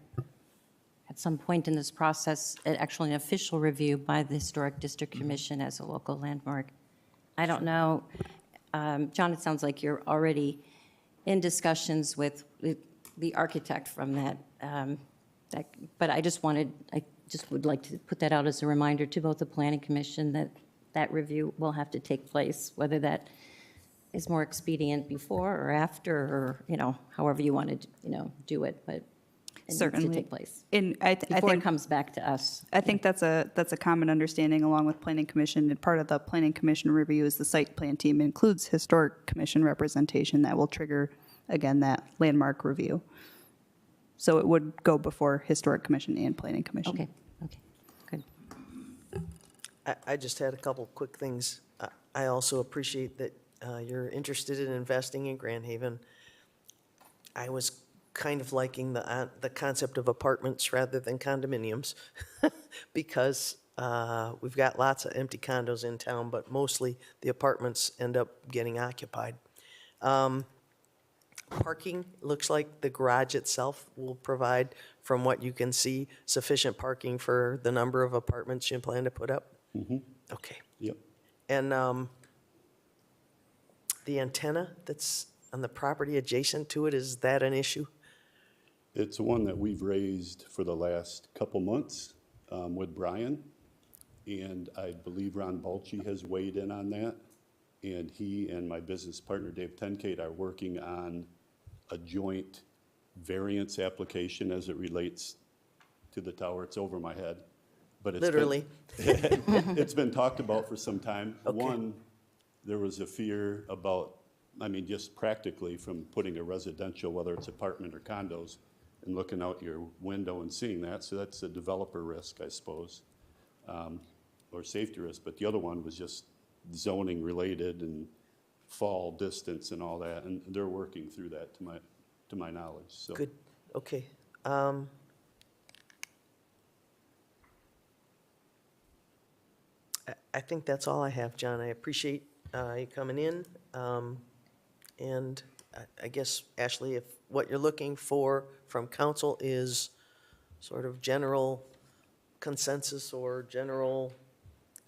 at some point in this process, actually an official review by the Historic District Commission as a local landmark. I don't know, John, it sounds like you're already in discussions with the architect from that, but I just would like to put that out as a reminder to both the Planning Commission that that review will have to take place, whether that is more expedient before or after, or, however you want to, do it, but it Certainly. needs to take place And I before think it comes back to us. I think that's a common understanding along with Planning Commission. And part of the Planning Commission review is the site plan team includes Historic Commission representation that will trigger, again, that landmark review. So it would go before Historic Commission and Planning Commission. Okay, good. I just had a couple quick things. I also appreciate that you're interested in investing in Grand Haven. I was kind of liking the concept of apartments rather than condominiums because we've got lots of empty condos in town, but mostly the apartments end up getting occupied. Parking, looks like the garage itself will provide, from what you can see, sufficient parking for the number of apartments you plan to put up? Mm-hmm. Okay. Yep. And the antenna that's on the property adjacent to it, is that an issue? It's one that we've raised for the last couple months with Brian, and I believe Ron Balchi has weighed in on that. And he and my business partner, Dave Tenkate, are working on a joint variance application as it relates to the tower. It's over my head, but it's Literally. It's been talked about for some time. Okay. One, there was a fear about, just practically from putting a residential, whether it's apartment or condos, and looking out your window and seeing that. So that's a developer risk, I suppose, or safety risk. But the other one was just zoning related and fall distance and all that. And they're working through that to my knowledge. So. Good, okay. I think that's all I have, John. I appreciate you coming in. And I guess, Ashley, if what you're looking for from council is sort of general consensus or general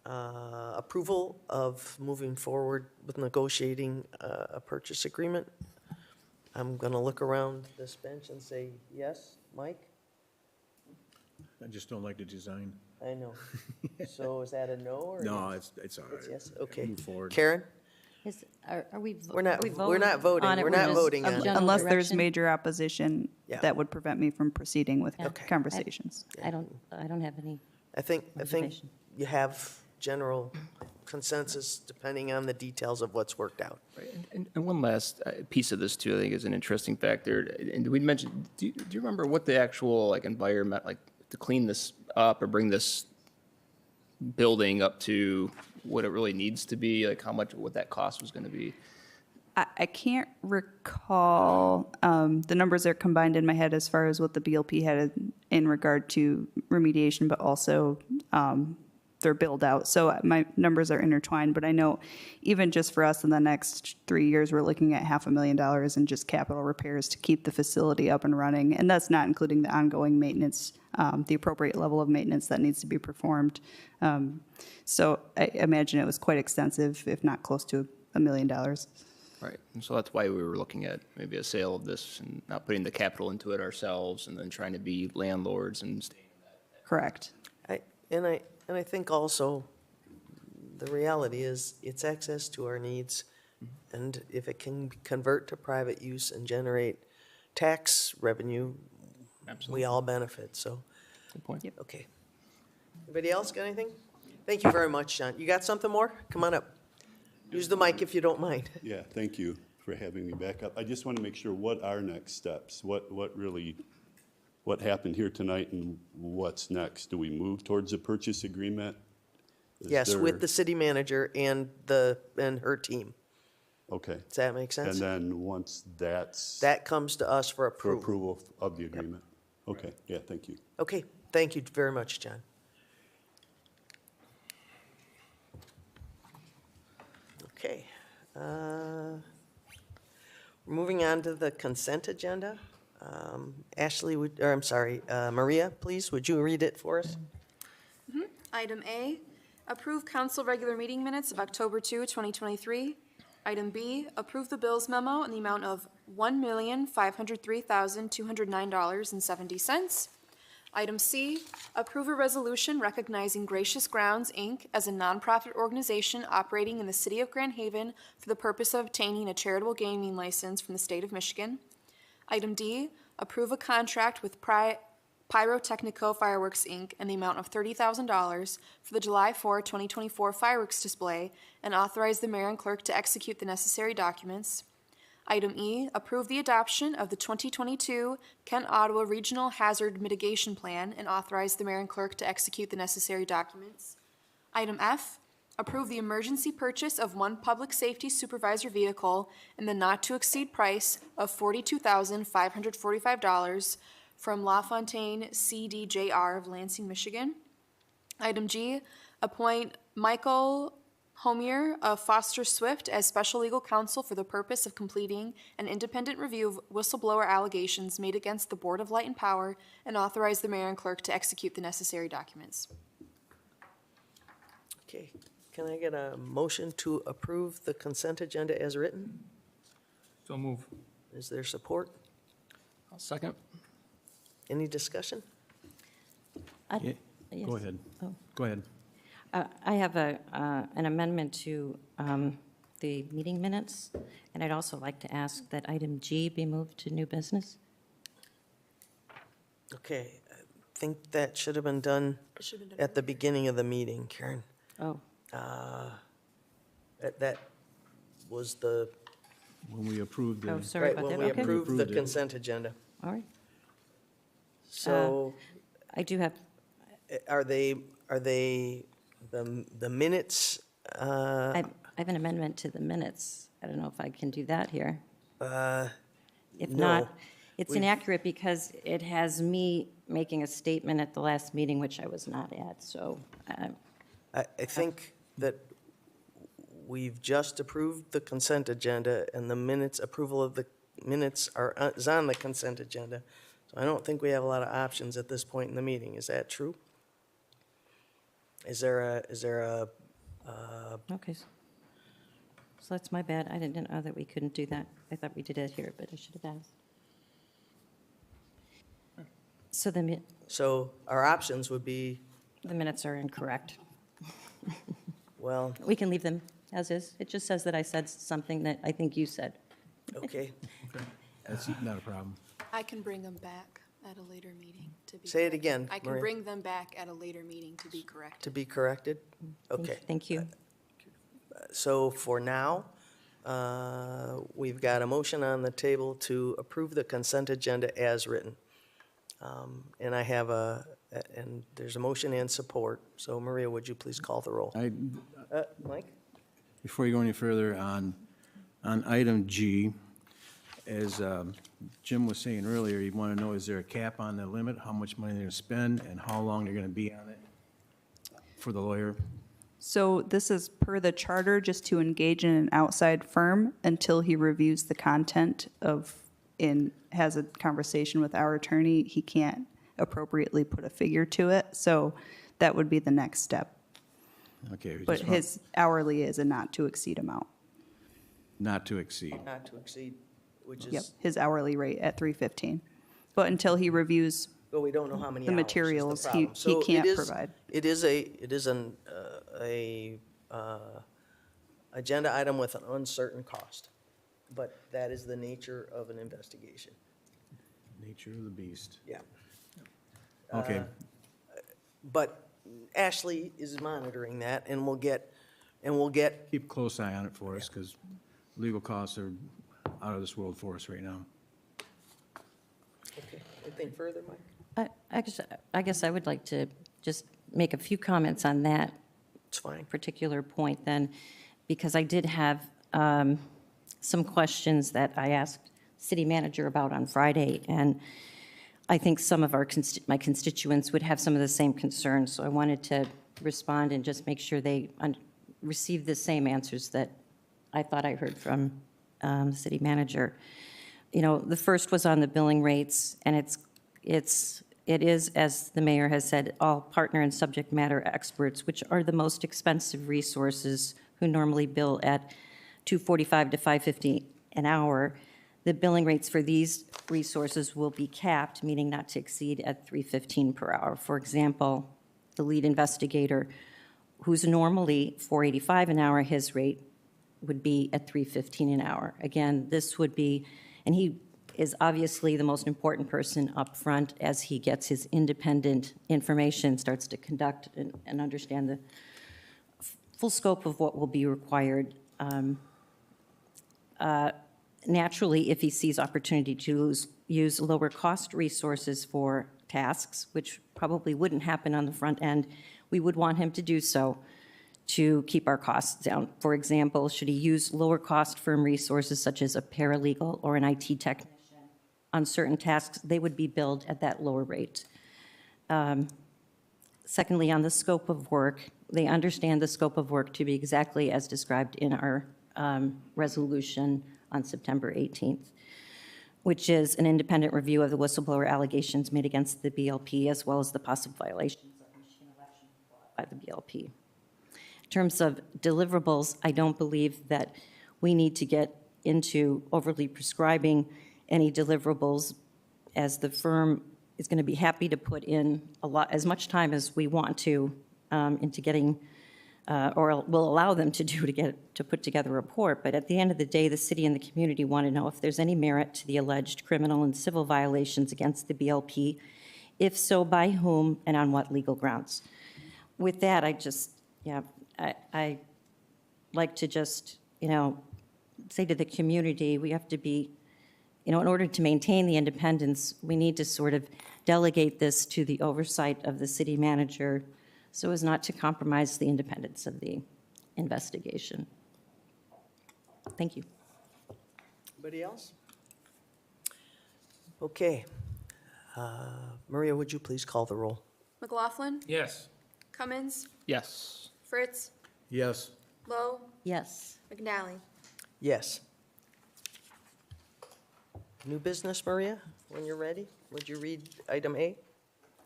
approval of moving forward with negotiating a purchase agreement, I'm going to look around this bench and say, yes, Mike? I just don't like the design. I know. So is that a no or? No, yes? it's all right. It's yes, okay. Move forward. Karen? Are we? We're not are we voting. on it We're with not this voting of on it. general Unless there's direction? major opposition Yeah. that would prevent me from proceeding with Okay. conversations. I don't have any. I think Reservation. you have general consensus depending on the details of what's worked out. and one last piece of this too, I think, is an interesting factor. And we mentioned, do you remember what the actual environment, to clean this up or bring this building up to what it really needs to be, what that cost was going to be? I can't recall, the numbers are combined in my head as far as what the BLP had in regard to remediation, but also their build out. So my numbers are intertwined, but I know even just for us in the next 3 years, we're looking at $500,000 in just capital repairs to keep the facility up and running. And that's not including the ongoing maintenance, the appropriate level of maintenance that needs to be performed. So I imagine it was quite extensive, if not close to $1 million. Right, and so that's why we were looking at maybe a sale of this and not putting the capital into it ourselves and then trying to be landlords and staying in that. Correct. And I think also the reality is it's access to our needs And if it can convert to private use and generate tax revenue, we all benefit, so. Good point. Okay. Anybody else got anything? Thank you very much, John. You got something more? Come on up. Use the mic if you don't mind. Yeah, thank you for having me back up. I just want to make sure, what are next steps? What happened here tonight and what's next? Do we move towards a purchase agreement? Is Yes, with there- the city manager and her team. Okay. Does that make sense? And then once that's That comes to us for for approval. approval of the agreement? Okay, yeah, thank you. Okay, thank you very much, John. Okay. Moving on to the consent agenda. Ashley, Maria, please, would you read it for us? Item A, approve council regular meeting minutes of October 2, 2023. Item B, approve the bills memo in the amount of $1,503,209.70. Item C, approve a resolution recognizing Gracious Grounds, Inc. as a nonprofit organization operating in the city of Grand Haven for the purpose of obtaining a charitable gaming license from the state of Michigan. Item D, approve a contract with Pyrotechnico Fireworks, Inc. in the amount of $30,000 for the July 4, 2024 fireworks display and authorize the mayor and clerk to execute the necessary documents. Item E, approve the adoption of the 2022 Kent Ottawa Regional Hazard Mitigation Plan and authorize the mayor and clerk to execute the necessary documents. Item F, approve the emergency purchase of one public safety supervisor vehicle in the not-to-exceed price of $42,545 from LaFontaine CDJR of Lansing, Michigan. Item G, appoint Michael Homier of Foster Swift as special legal counsel for the purpose of completing an independent review of whistleblower allegations made against the Board of Light and Power and authorize the mayor and clerk to execute the necessary documents. Okay, can I get a motion to approve the consent agenda as written? So move. Is there support? I'll second. Any discussion? Yeah, Yes. Go ahead. Oh. Go ahead. I have an amendment to the meeting minutes, and I'd also like to ask that item G be moved to new business. Okay, I think that should have been done at the beginning of the meeting, Karen. Oh, That was the, When we approved the. Oh, sorry right, about when that. we Okay. approved the Approved it. consent agenda. all right. So I do have, are they the minutes? I have an amendment to the minutes. I don't know if I can do that here. If no. not, it's We've- inaccurate because it has me making a statement at the last meeting, which I was not at, so I think that we've just approved the consent agenda, and the minutes, approval of the minutes is on the consent agenda. So I don't think we have a lot of options at this point in the meeting. Is that true? Is there a, okay. So that's my bad. I didn't know that we couldn't do that. I thought we did it here, but I should have asked. So so our options would be, the minutes are incorrect. well, We can leave them as is. It just says that I said something that I think you said. okay. That's not a problem. I can bring them back at a later meeting to be. Say it again, I can Maria. bring them back at a later meeting to be corrected. To be corrected? Okay. Thank you. So for now, we've got a motion on the table to approve the consent agenda as written. And and there's a motion and support. So Maria, would you please call the roll? Mike? Before you go any further, on item G, as Jim was saying earlier, you want to know, is there a cap on the limit, how much money they're going to spend, and how long they're going to be on it for the lawyer? So this is per the charter, just to engage in an outside firm until he reviews the content of, and has a conversation with our attorney. He can't appropriately put a figure to it, so that would be the next step. Okay. we But just want- his hourly is a not-to-exceed amount. Not to exceed. Not to exceed, which Yep, is, his hourly rate at $3.15. But until he reviews, well, we don't know how many the hours is materials, he problem. So can't it is- provide. It is a agenda item with an uncertain cost. But that is the nature of an investigation. Nature of the beast. Yeah. Okay, But Ashley is monitoring that, and we'll get, keep a close eye on it for us, because legal costs are out of this world for us right now. okay, anything further, Mike? I guess I would like to just make a few comments on that It's fine. particular point then, because I did have some questions that I asked city manager about on Friday, and I think some of my constituents would have some of the same concerns, so I wanted to respond and just make sure they received the same answers that I thought I heard from the city manager. You know, the first was on the billing rates, and it is, as the mayor has said, all partner and subject matter experts, which are the most expensive resources, who normally bill at $245 to $550 an hour. The billing rates for these resources will be capped, meaning not to exceed at $315 per hour. For example, the lead investigator, who's normally $485 an hour, his rate would be at $315 an hour. Again, this would be, and he is obviously the most important person up front as he gets his independent information, starts to conduct and understand the full scope of what will be required. Naturally, if he sees opportunity to use lower cost resources for tasks, which probably wouldn't happen on the front end, we would want him to do so to keep our costs down. For example, should he use lower cost firm resources such as a paralegal or an IT technician on certain tasks, they would be billed at that lower rate. Secondly, on the scope of work, they understand the scope of work to be exactly as described in our resolution on September 18th, which is an independent review of the whistleblower allegations made against the BLP, as well as the possible violations of Michigan election law by the BLP. In terms of deliverables, I don't believe that we need to get into overly prescribing any deliverables, as the firm is going to be happy to put in as much time as we want to into getting or will allow them to do to put together a report. But at the end of the day, the city and the community want to know if there's any merit to the alleged criminal and civil violations against the BLP. If so, by whom and on what legal grounds? With that, I like to just, say to the community, we have to be, in order to maintain the independence, we need to sort of delegate this to the oversight of the city manager so as not to compromise the independence of the investigation. Thank you. Anybody else? Okay. Maria, would you please call the roll? McLaughlin? Yes. Cummins? Yes. Fritz? Yes. Lowe? Yes. McNally? Yes. New business, Maria, when you're ready, would you read item A?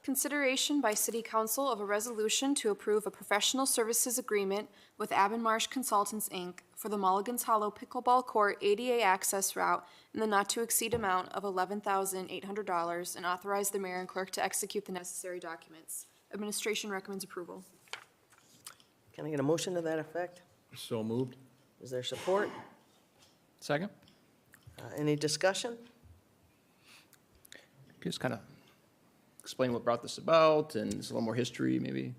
Consideration by City Council of a resolution to approve a professional services agreement with Marsh Consultants, Inc. for the Mulligan's Hollow Pickleball Court ADA access route in the not-to-exceed amount of $11,800 and authorize the mayor and clerk to execute the necessary documents. Administration recommends approval. Can I get a motion to that effect? So moved. Is there support? Second? Any discussion? Just kind of explain what brought this about and just a little more history, maybe.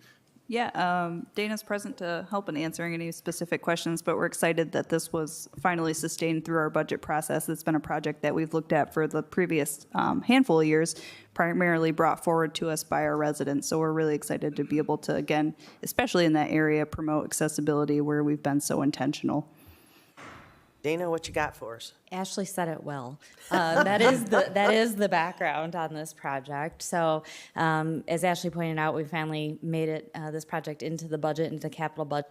Yeah, Dana's present to help in answering any specific questions, but we're excited that this was finally sustained through our budget process. It's been a project that we've looked at for the previous handful of years, primarily brought forward to us by our residents. So we're really excited to be able to, again, especially in that area, promote accessibility where we've been so intentional. Dana, what you got for us? Ashley said it well. That is the background on this project. So, as Ashley pointed out, we finally made it this project into the budget, into the capital budget.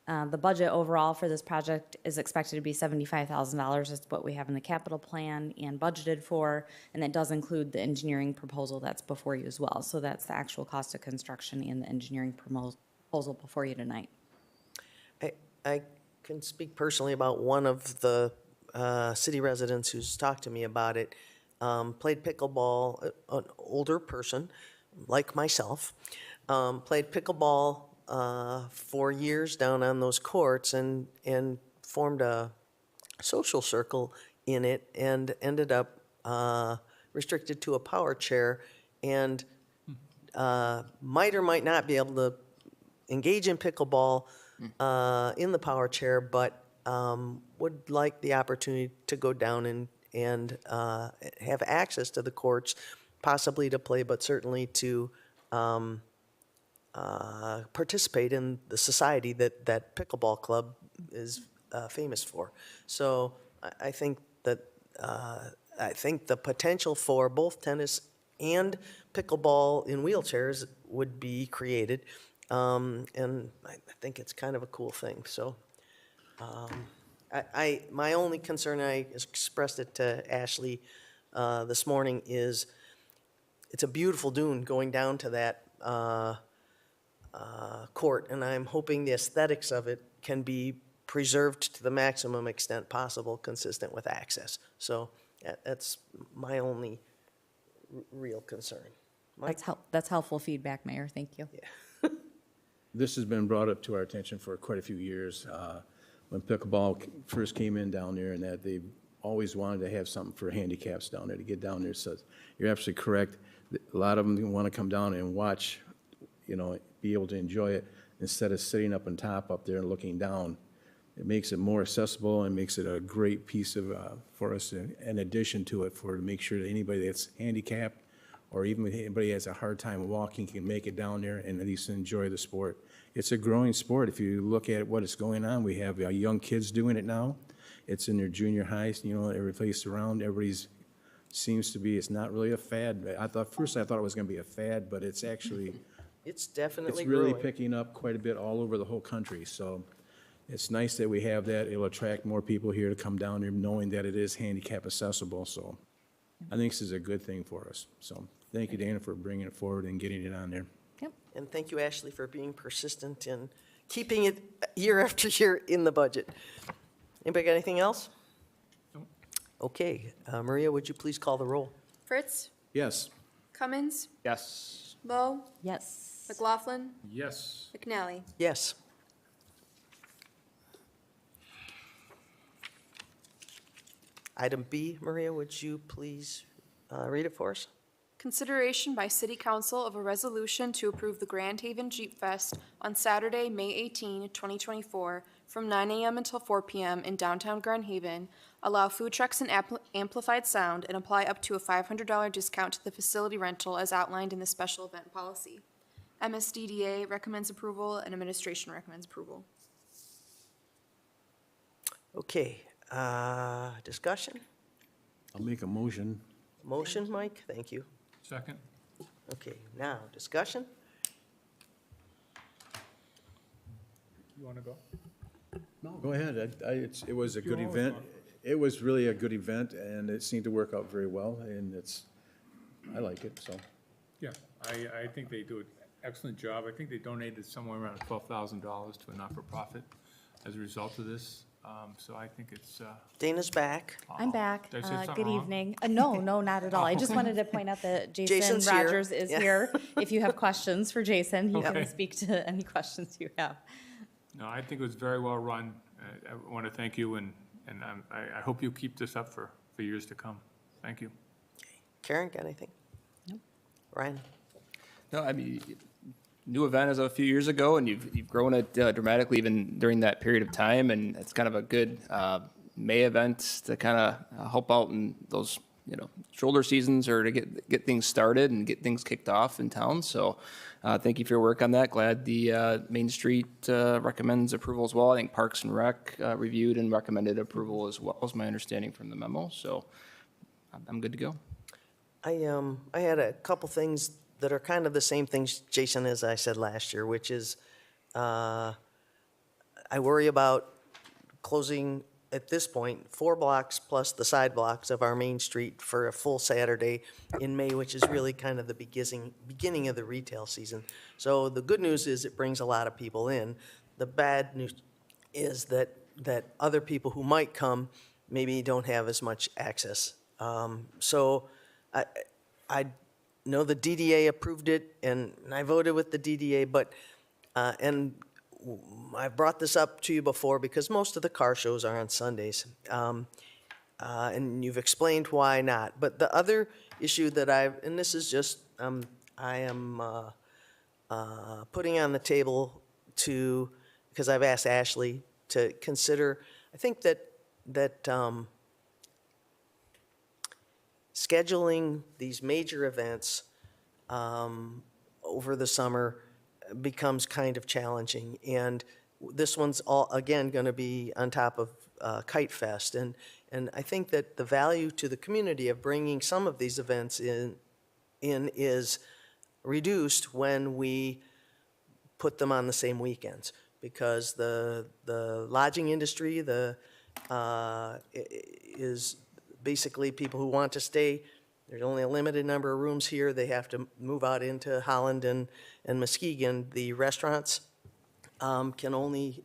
So, the budget overall for this project is expected to be $75,000. That's what we have in the capital plan and budgeted for, and that does include the engineering proposal that's before you as well. So that's the actual cost of construction and the engineering proposal before you tonight. I can speak personally about one of the city residents who's talked to me about it. Played pickleball, an older person like myself, played pickleball for years down on those courts and formed a social circle in it and ended up restricted to a power chair and might or might not be able to engage in pickleball in the power chair, but would like the opportunity to go down and have access to the courts, possibly to play, but certainly to participate in the society that pickleball club is famous for. So I think that I think the potential for both tennis and pickleball in wheelchairs would be created, and I think it's kind of a cool thing. So my only concern, I expressed it to Ashley this morning, is it's a beautiful dune going down to that court, and I'm hoping the aesthetics of it can be preserved to the maximum extent possible, consistent with access. So that's my only real concern. Mike? That's helpful feedback, Mayor. Thank you. This has been brought up to our attention for quite a few years. When pickleball first came in down there, and that they always wanted to have something for handicaps down there to get down there. So you're absolutely correct. A lot of them want to come down and watch, be able to enjoy it instead of sitting up on top up there and looking down. It makes it more accessible and makes it a great piece of, for us, in addition to it, to make sure that anybody that's handicapped or even anybody has a hard time walking can make it down there and at least enjoy the sport. It's a growing sport. If you look at what is going on, we have young kids doing it now. It's in their junior highs, every place around, seems to be, it's not really a fad. First I thought it was going to be a fad, but it's actually, It's definitely it's really growing. picking up quite a bit all over the whole country. So it's nice that we have that. It'll attract more people here to come down here knowing that it is handicap accessible. So I think this is a good thing for us. So thank you, Dana, for bringing it forward and getting it on there. And thank you, Ashley, for being persistent in keeping it year after year in the budget. Anybody got anything else? No. Okay, Maria, would you please call the roll? Fritz, Yes. Cummins, Yes. Lowe, Yes. McLaughlin, Yes. McNally. Yes. Item B, Maria, would you please read it for us? Consideration by City Council of a resolution to approve the Grand Haven Jeep Fest on Saturday, May 18, 2024, from 9 a.m. until 4 p.m. in downtown Grand Haven, allow food trucks and amplified sound, and apply up to a $500 discount to the facility rental as outlined in the special event policy. MSDDA recommends approval and administration recommends approval. Okay, discussion? I'll make a motion. Motion, Mike, thank you. Second? Okay, now, discussion? You want to go? No, go ahead. It was a You good always event. want. It was really a good event, and it seemed to work out very well, and I like it, so. Yeah, I think they do an excellent job. I think they donated somewhere around $12,000 to a not-for-profit as a result of this. So I think it's. Dana's back. I'm back. Did I say something Good wrong? evening. No, not at all. I just wanted to point out that Jason Jason's here. Rogers is Yeah. here. If you have questions for Jason, he Okay. can speak to any questions you have. No, I think it was very well run. I want to thank you, and I hope you keep this up for years to come. Thank you. Karen, got anything? No. Ryan? No, I mean, new event as of a few years ago, and you've grown it dramatically even during that period of time, and it's kind of a good May event to kind of help out in those shoulder seasons or to get things started and get things kicked off in town. So thank you for your work on that. Glad the Main Street recommends approval as well. I think Parks and Rec reviewed and recommended approval as well, is my understanding from the memo. So I'm good to go. I had a couple things that are kind of the same things, Jason, as I said last year, which is I worry about closing, at this point, 4 blocks plus the side blocks of our main street for a full Saturday in May, which is really kind of the beginning of the retail season. So the good news is it brings a lot of people in. The bad news is that other people who might come maybe don't have as much access. So I know the DDA approved it, and I voted with the DDA, but And I've brought this up to you before because most of the car shows are on Sundays. And you've explained why not. But the other issue that and this is just, I am putting on the table because I've asked Ashley to consider, I think that scheduling these major events over the summer becomes kind of challenging. And this one's again, going to be on top of Kite Fest. And I think that the value to the community of bringing some of these events in is reduced when we put them on the same weekends, because the lodging industry is basically people who want to stay. There's only a limited number of rooms here. They have to move out into Holland and Muskegon. The restaurants can only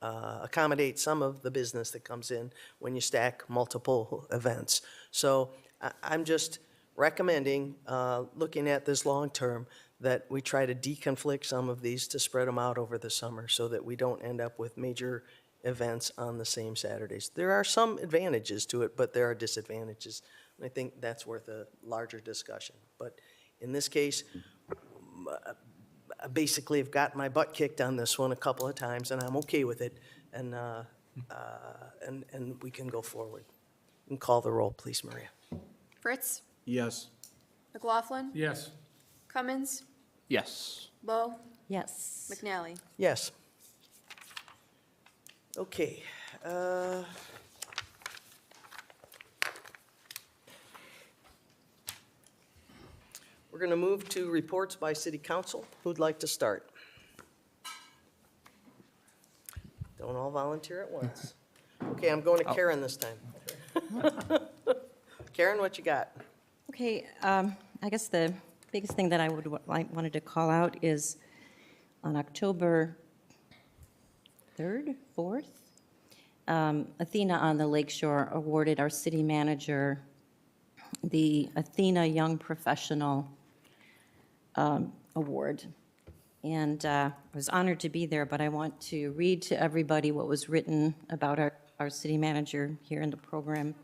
accommodate some of the business that comes in when you stack multiple events. So I'm just recommending, looking at this long term, that we try to deconflict some of these to spread them out over the summer so that we don't end up with major events on the same Saturdays. There are some advantages to it, but there are disadvantages. And I think that's worth a larger discussion. But in this case, I basically have got my butt kicked on this one a couple of times, and I'm okay with it. And we can go forward. And call the roll, please, Maria. Fritz? Yes. McLaughlin? Yes. Cummins? Yes. Lowe? Yes. McNally? Yes. Okay. We're going to move to reports by city council. Who'd like to start? Don't all volunteer at once. Okay, I'm going to Karen this time. Karen, what you got? Okay, I guess the biggest thing that I wanted to call out is on October 3rd, 4th, Athena on the Lakeshore awarded our city manager the Athena Young Professional Award. And I was honored to be there, but I want to read to everybody what was written about our city manager here in the program.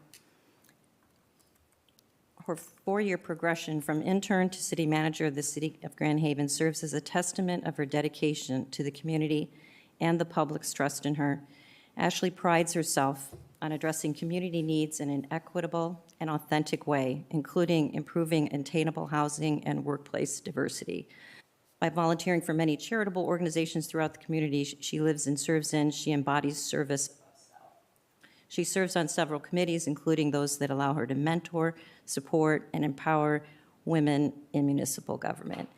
Her 4-year progression from intern to city manager of the city of Grand Haven serves as a testament of her dedication to the community and the public's trust in her. Ashley prides herself on addressing community needs in an equitable and authentic way, including improving attainable housing and workplace diversity. By volunteering for many charitable organizations throughout the community she lives and serves in, she embodies service. She serves on several committees, including those that allow her to mentor, support, and empower women in municipal government.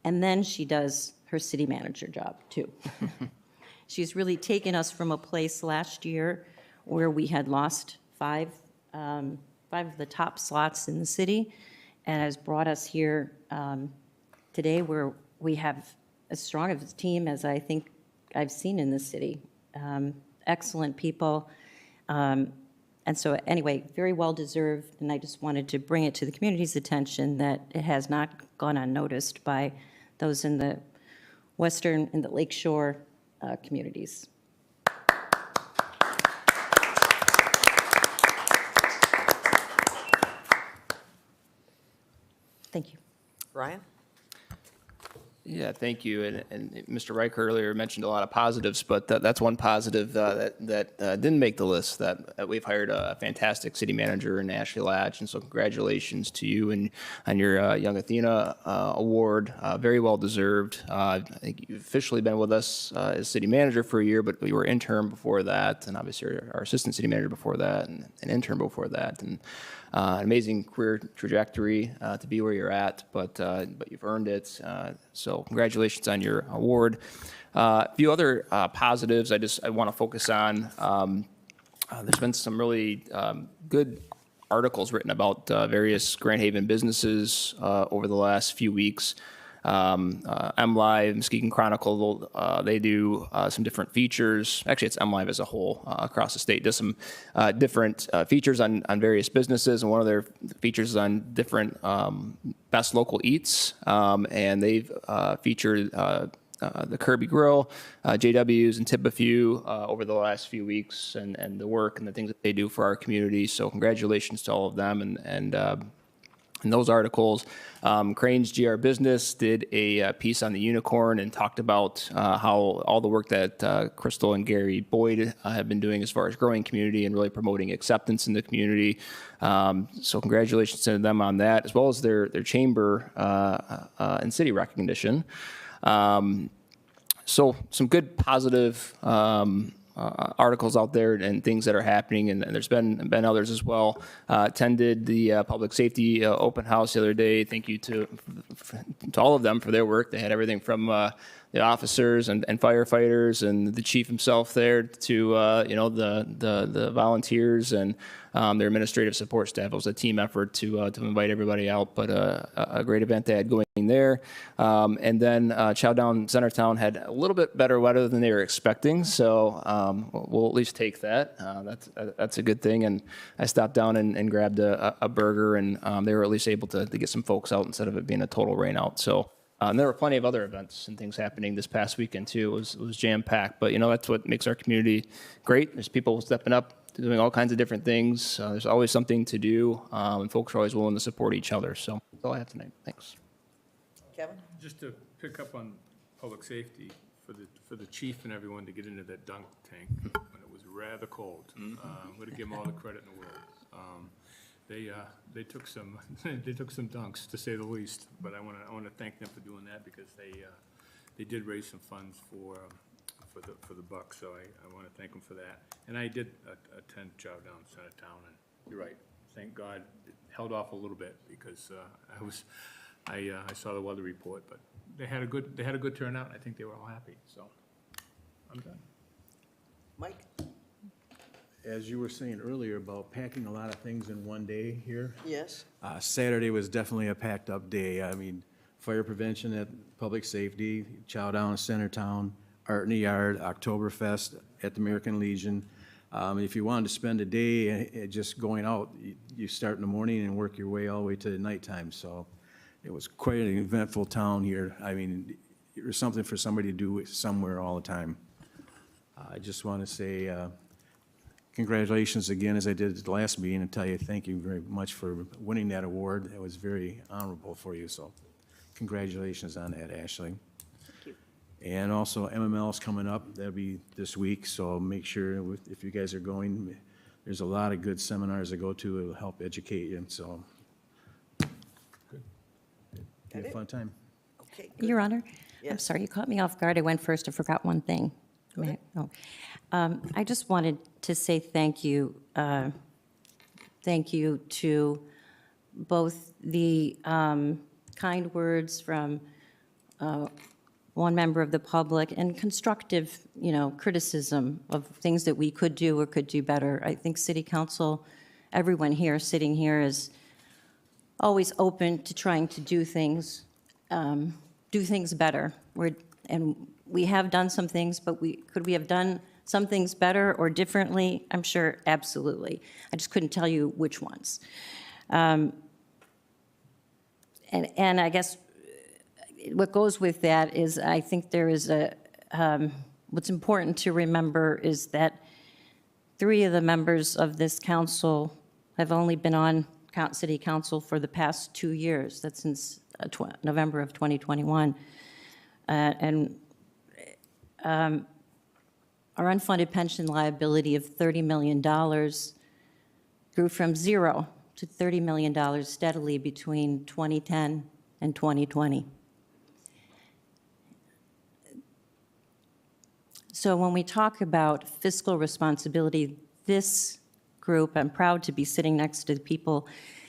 And then she does her city manager job, too. She's really taken us from a place last year where we had lost five of the top slots in the city, and has brought us here today where we have as strong of a team as I think I've seen in this city. Excellent people. And so anyway, very well deserved, and I just wanted to bring it to the community's attention that it has not gone unnoticed by those in the Western and the Lakeshore communities. Thank you. Ryan? Yeah, thank you. And Mr. Reich earlier mentioned a lot of positives, but that's one positive that didn't make the list, that we've hired a fantastic city manager in Ashley Latch. And so congratulations to you and on your Young Athena award. Very well deserved. I think you've officially been with us as city manager for a year, but we were intern before that, and obviously our assistant city manager before that, and an intern before that. And an amazing career trajectory to be where you're at, but you've earned it. So congratulations on your award. A few other positives I want to focus on. There's been some really good articles written about various Grand Haven businesses over the last few weeks. MLive, Muskegon Chronicle, they do some different features. Actually, it's MLive as a whole across the state. Does some different features on various businesses, and one of their features is on different best local eats. And they've featured the Kirby Grill, JW's, and Tip a Few over the last few weeks, and the work and the things that they do for our community. So congratulations to all of them and those articles. Crane's GR Business did a piece on the unicorn and talked about how all the work that Crystal and Gary Boyd have been doing as far as growing community and really promoting acceptance in the community. So congratulations to them on that, as well as their chamber and city recognition. So some good positive articles out there and things that are happening, and there's been others as well. Attended the public safety open house the other day. Thank you to all of them for their work. They had everything from the officers and firefighters and the chief himself there to the volunteers and their administrative support staff. It was a team effort to invite everybody out, but a great event they had going there. And then Chowdown Centertown had a little bit better weather than they were expecting, so we'll at least take that. That's a good thing. And I stopped down and grabbed a burger, and they were at least able to get some folks out instead of it being a total rain out. So. And there were plenty of other events and things happening this past weekend too. It was jam-packed, but that's what makes our community great. There's people stepping up, doing all kinds of different things. There's always something to do, and folks are always willing to support each other. So that's all I have tonight. Thanks. Kevin? Just to pick up on public safety, for the chief and everyone to get into that dunk tank when it was rather cold. I'm going to give them all the credit in the world. They took some dunks, to say the least. But I want to thank them for doing that, because they did raise some funds for the Bucks. So I want to thank them for that. And I did attend Chowdown Centertown, and you're right. Thank God it held off a little bit, because I saw the weather report, but they had a good turnout. I think they were all happy. So I'm done. Mike? As you were saying earlier about packing a lot of things in one day here. Yes. Saturday was definitely a packed up day. I mean, fire prevention at Public Safety, Chowdown Centertown, Art in the Yard, Oktoberfest at the American Legion. If you wanted to spend a day just going out, you start in the morning and work your way all the way to the nighttime. So it was quite an eventful town here. I mean, it was something for somebody to do somewhere all the time. I just want to say congratulations again, as I did at the last meeting, and tell you thank you very much for winning that award. It was very honorable for you, so congratulations on that, Ashley. Thank you. And also MML is coming up. That'll be this week, so make sure if you guys are going, there's a lot of good seminars to go to. It'll help educate you, so good. Be a fun time. Okay. Good. Your Honor, Yes. I'm sorry, you caught me off guard. I went first. I forgot one thing. I just wanted to say thank you. Thank you to both the kind words from one member of the public and constructive, criticism of things that we could do or could do better. I think City Council, everyone here sitting here is always open to trying to do things better. We have done some things, but could we have done some things better or differently? I'm sure, absolutely. I just couldn't tell you which ones. And I guess what goes with that is I think there is what's important to remember is that 3 of the members of this council have only been on City Council for the past 2 years. That's since November of 2021. Our unfunded pension liability of $30 million grew from 0 to $30 million steadily between 2010 and 2020. So when we talk about fiscal responsibility, this group, I'm proud to be sitting next to the people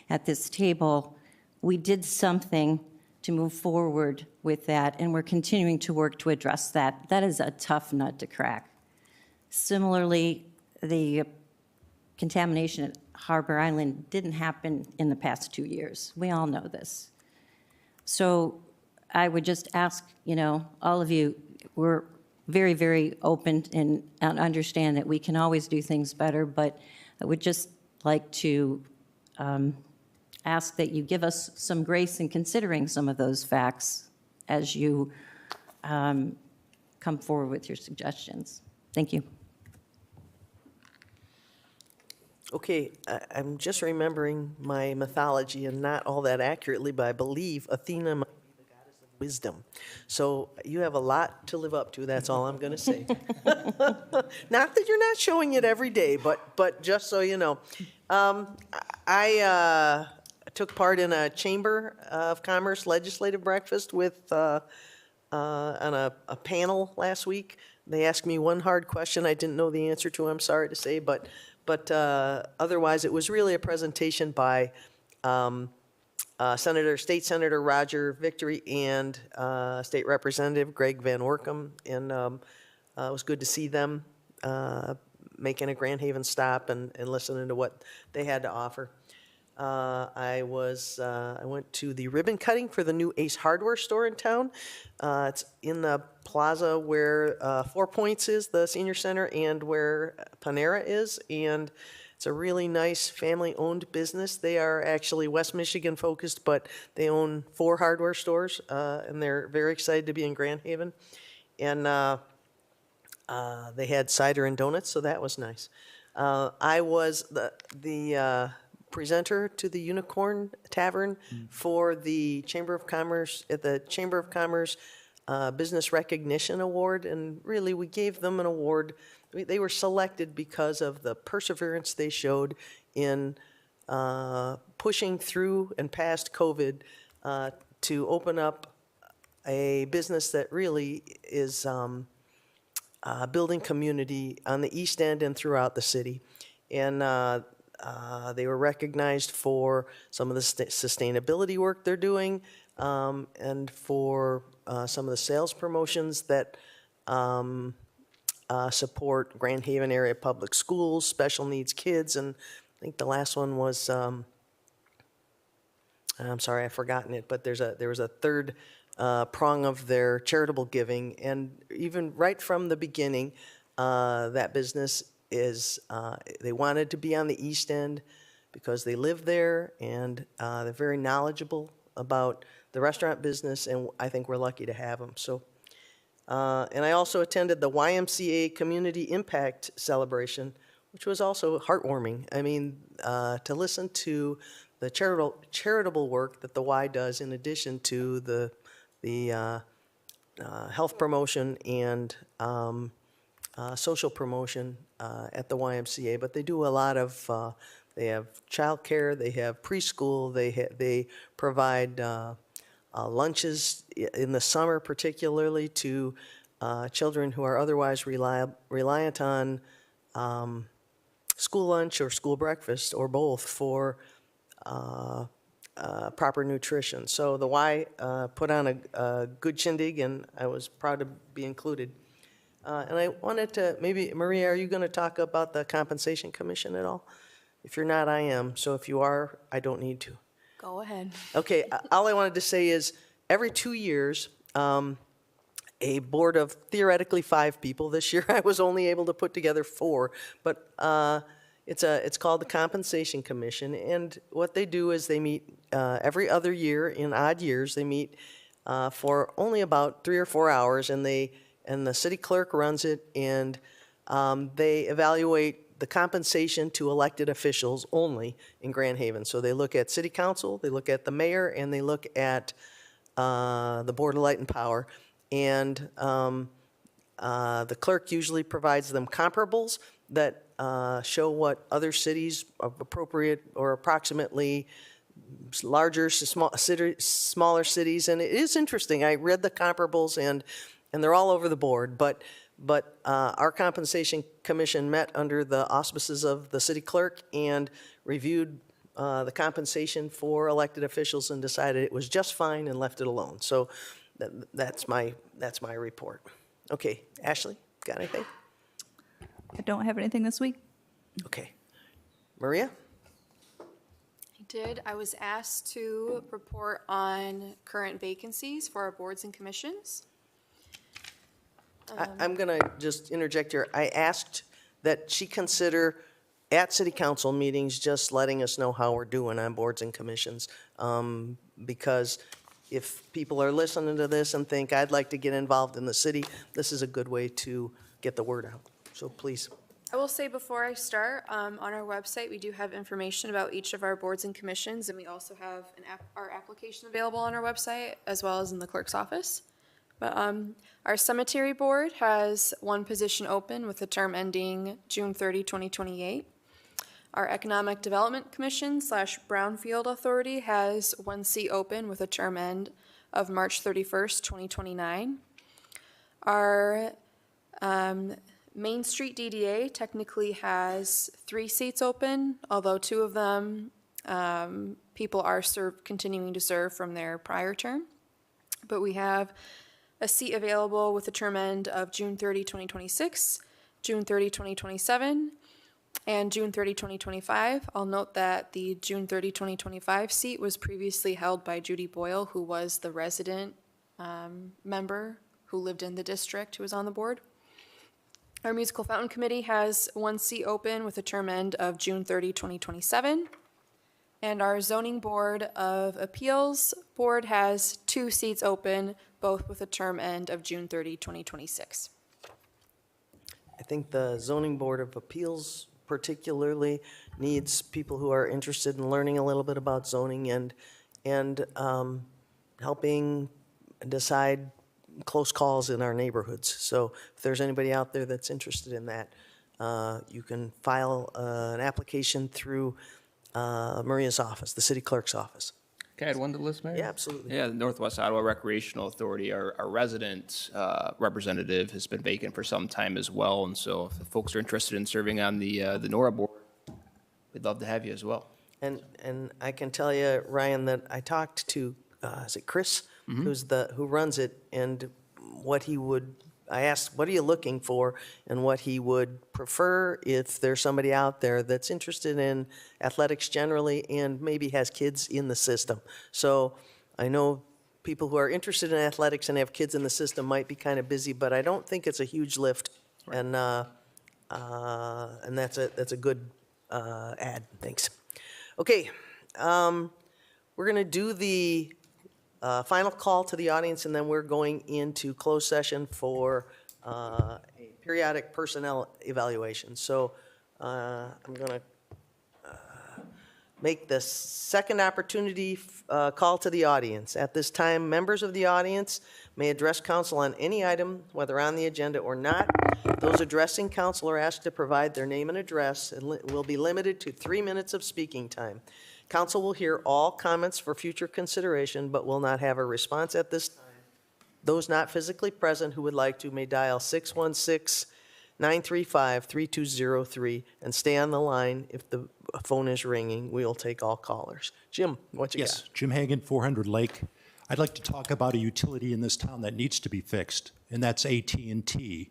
at this table, we did something to move forward with that, and we're continuing to work to address that. That is a tough nut to crack. Similarly, the contamination at Harbor Island didn't happen in the past 2 years. We all know this. So I would just ask, all of you, we're very, very open and understand that we can always do things better, but I would just like to ask that you give us some grace in considering some of those facts as you come forward with your suggestions. Thank you. Okay, I'm just remembering my mythology and not all that accurately, but I believe Athena might be the goddess of wisdom. So you have a lot to live up to, that's all I'm going to say. Not that you're not showing it every day, but just so you know. I took part in a Chamber of Commerce legislative breakfast with on a panel last week. They asked me one hard question I didn't know the answer to, I'm sorry to say, but otherwise, it was really a presentation by State Senator Roger Victory and State Representative Greg Van Orkum, and it was good to see them making a Grand Haven stop and listening to what they had to offer. I went to the ribbon cutting for the new Ace Hardware store in town. It's in the plaza where 4 Points is, the senior center, and where Panera is, and it's a really nice family-owned business. They are actually West Michigan focused, but they own 4 hardware stores, and they're very excited to be in Grand Haven. And they had cider and donuts, so that was nice. I was the presenter to the Unicorn Tavern for the Chamber of Commerce, at the Chamber of Commerce Business Recognition Award, and really we gave them an award. They were selected because of the perseverance they showed in pushing through and past COVID to open up a business that really is building community on the East End and throughout the city. And they were recognized for some of the sustainability work they're doing, and for some of the sales promotions that support Grand Haven area public schools, special needs kids, and I think the last one was, I'm sorry, I've forgotten it, but there was a third prong of their charitable giving, and even right from the beginning, that business is they wanted to be on the East End because they live there, and they're very knowledgeable about the restaurant business, and I think we're lucky to have them. So, and I also attended the YMCA Community Impact Celebration, which was also heartwarming. I mean, to listen to the charitable work that the Y does in addition to the health promotion and social promotion at the YMCA, but they do a lot of, they have childcare, they have preschool, they provide lunches in the summer particularly to children who are otherwise reliant on school lunch or school breakfast or both for proper nutrition. So the Y put on a good shindig, and I was proud to be included. And I wanted to, maybe, Maria, are you going to talk about the Compensation Commission at all? If you're not, I am. So if you are, I don't need to. Go ahead. Okay, all I wanted to say is every 2 years, a board of theoretically 5 people, this year I was only able to put together 4, but it's called the Compensation Commission, and what they do is they meet every other year in odd years. They meet for only about 3 or 4 hours, and the city clerk runs it, and they evaluate the compensation to elected officials only in Grand Haven. So they look at city council, they look at the mayor, and they look at the Board of Light and Power. And the clerk usually provides them comparables that show what other cities of appropriate or approximately larger, smaller cities. And it is interesting. I read the comparables, and they're all over the board. But our Compensation Commission met under the auspices of the city clerk and reviewed the compensation for elected officials and decided it was just fine and left it alone. So that's my report. Okay, Ashley, got anything? I don't have anything this week. Okay. Maria? I did. I was asked to report on current vacancies for our boards and commissions. I'm going to just interject here. I asked that she consider at city council meetings just letting us know how we're doing on boards and commissions. Because if people are listening to this and think, I'd like to get involved in the city, this is a good way to get the word out. So please. I will say before I start, on our website, we do have information about each of our boards and commissions, and we also have our application available on our website, as well as in the clerk's office. But our cemetery board has one position open with a term ending June 30, 2028. Our Economic Development Commission / Brownfield Authority has one seat open with a term end of March 31st, 2029. Our Main Street DDA technically has 3 seats open, although 2 of them people are continuing to serve from their prior term. But we have a seat available with a term end of June 30, 2026, June 30, 2027, and June 30, 2025. I'll note that the June 30, 2025 seat was previously held by Judy Boyle, who was the resident member who lived in the district who was on the board. Our Musical Fountain Committee has one seat open with a term end of June 30, 2027. And our Zoning Board of Appeals board has 2 seats open, both with a term end of June 30, 2026. I think the Zoning Board of Appeals particularly needs people who are interested in learning a little bit about zoning and helping decide close calls in our neighborhoods. So if there's anybody out there that's interested in that, you can file an application through Maria's office, the city clerk's office. Can I add one to the list, Mayor? Yeah, absolutely. Yeah, the Northwest Ottawa Recreational Authority, our resident representative has been vacant for some time as well. And so if folks are interested in serving on the NORA board, we'd love to have you as well. And I can tell you, Ryan, that I talked to, is it Chris, who runs it, and I asked, what are you looking for, and what he would prefer if there's somebody out there that's interested in athletics generally and maybe has kids in the system. So I know people who are interested in athletics and have kids in the system might be kind of busy, but I don't think it's a huge lift, right. And that's a good ad. Thanks. Okay, we're going to do the final call to the audience, and then we're going into closed session for a periodic personnel evaluation. So I'm going to make the second opportunity call to the audience. At this time, members of the audience may address council on any item, whether on the agenda or not. Those addressing council are asked to provide their name and address and will be limited to 3 minutes of speaking time. Council will hear all comments for future consideration, but will not have a response at this time. Those not physically present who would like to may dial 616-935-3203 and stay on the line. If the phone is ringing, we'll take all callers. Jim, what you got? Yes, Jim Hagan, 400 Lake. I'd like to talk about a utility in this town that needs to be fixed, and that's AT&T.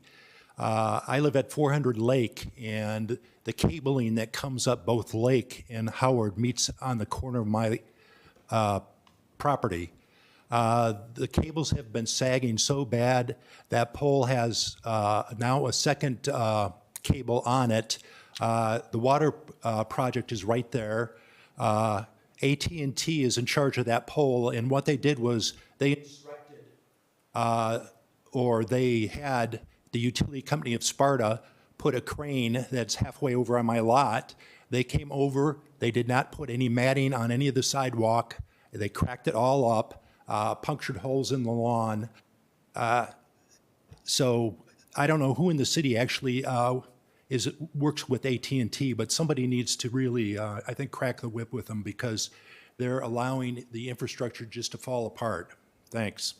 I live at 400 Lake, and the cabling that comes up both Lake and Howard meets on the corner of my property. The cables have been sagging so bad that pole has now a second cable on it. The water project is right there. AT&T is in charge of that pole, and what they did was they instructed, or they had the utility company of Sparta put a crane that's halfway over on my lot. They came over, they did not put any matting on any of the sidewalk. They cracked it all up, punctured holes in the lawn. So I don't know who in the city actually works with AT&T, but somebody needs to really, I think, crack the whip with them because they're allowing the infrastructure just to fall apart. Thanks.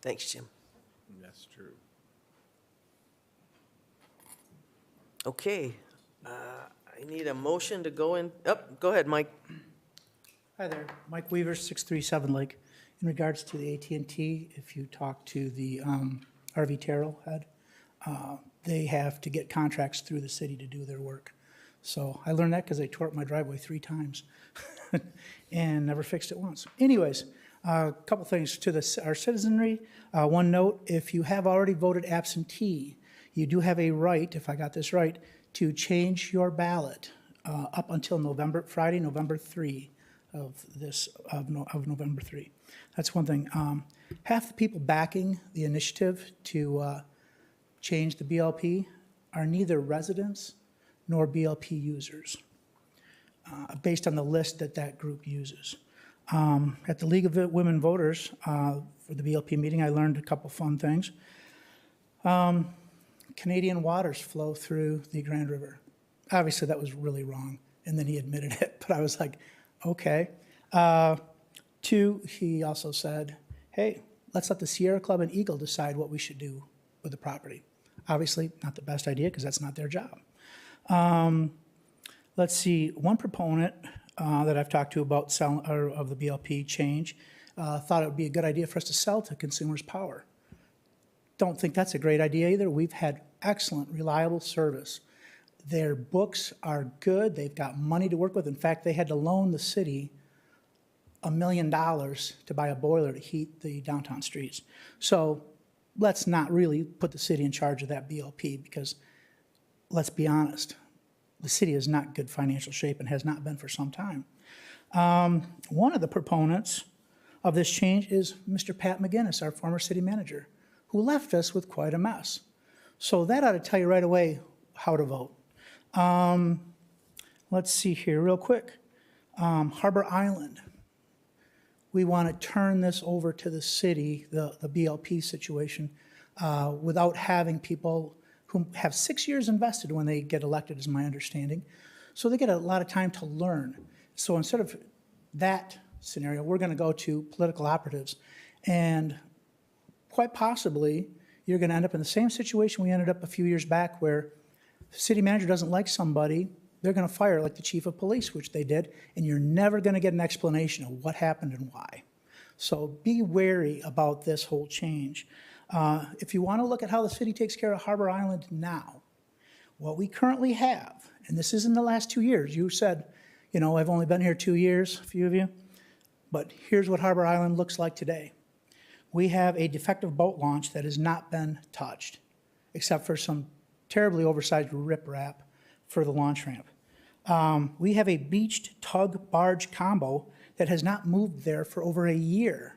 Thanks, Jim. That's true. Okay, I need a motion to go in. Go ahead, Mike. Hi there, Mike Weaver, 637 Lake. In regards to the AT&T, if you talk to the RV Terrell head, they have to get contracts through the city to do their work. So I learned that because they tore up my driveway 3 times and never fixed it once. Anyways, a couple things to our citizenry. One note, if you have already voted absentee, you do have a right, if I got this right, to change your ballot up until Friday, November 3 of November 3. That's one thing. Half the people backing the initiative to change the BLP are neither residents nor BLP users, based on the list that group uses. At the League of Women Voters, for the BLP meeting, I learned a couple fun things. Canadian waters flow through the Grand River. Obviously, that was really wrong, and then he admitted it, but I was like, okay. 2, he also said, hey, let's let the Sierra Club and Eagle decide what we should do with the property. Obviously, not the best idea, because that's not their job. Let's see, one proponent that I've talked to about of the BLP change thought it would be a good idea for us to sell to Consumers Power. Don't think that's a great idea either. We've had excellent, reliable service. Their books are good. They've got money to work with. In fact, they had to loan the city $1 million to buy a boiler to heat the downtown streets. So let's not really put the city in charge of that BLP, because let's be honest, the city is not in good financial shape and has not been for some time. One of the proponents of this change is Mr. Pat McGinnis, our former city manager, who left us with quite a mess. So that ought to tell you right away how to vote. Let's see here real quick. Harbor Island. We want to turn this over to the city, the BLP situation, without having people who have 6 years invested when they get elected, is my understanding. So they get a lot of time to learn. So instead of that scenario, we're going to go to political operatives. And quite possibly, you're going to end up in the same situation we ended up a few years back, where the city manager doesn't like somebody, they're going to fire, like the chief of police, which they did, and you're never going to get an explanation of what happened and why. So be wary about this whole change. If you want to look at how the city takes care of Harbor Island now, what we currently have, and this is in the last 2 years, you said, you know, I've only been here 2 years, a few of you, but here's what Harbor Island looks like today. We have a defective boat launch that has not been touched, except for some terribly oversized riprap for the launch ramp. We have a beached tug barge combo that has not moved there for over a year,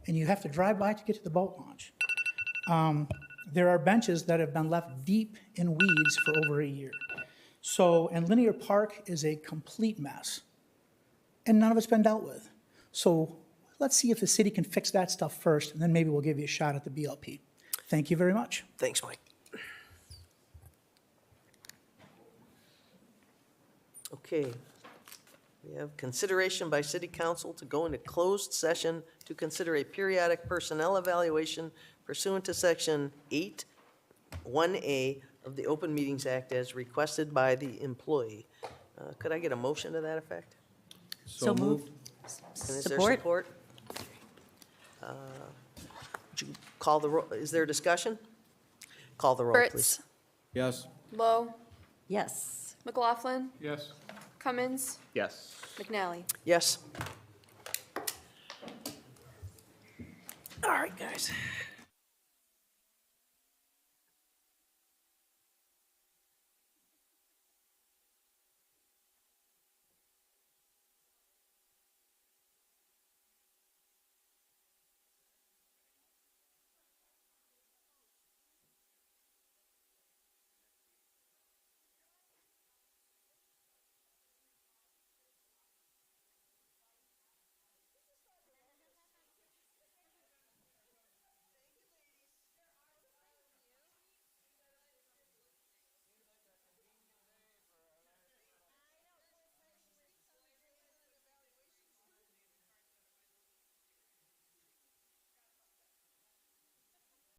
and you have to drive by to get to the boat launch. There are benches that have been left deep in weeds for over a year. So, and Linear Park is a complete mess, and none of it's been dealt with. So let's see if the city can fix that stuff first, and then maybe we'll give you a shot at the BLP. Thank you very much. Thanks, Mike. Okay. We have consideration by city council to go into closed session to consider a periodic personnel evaluation pursuant to section 8(1)(a) of the Open Meetings Act as requested by the employee. Could I get a motion to that effect? So moved. And is there Support. support? Would you call the roll? Is there discussion? Call the roll, please. Fritz. Yes. Lowe. Yes. McLaughlin. Yes. Cummins. Yes. McNally. Yes. All right, guys.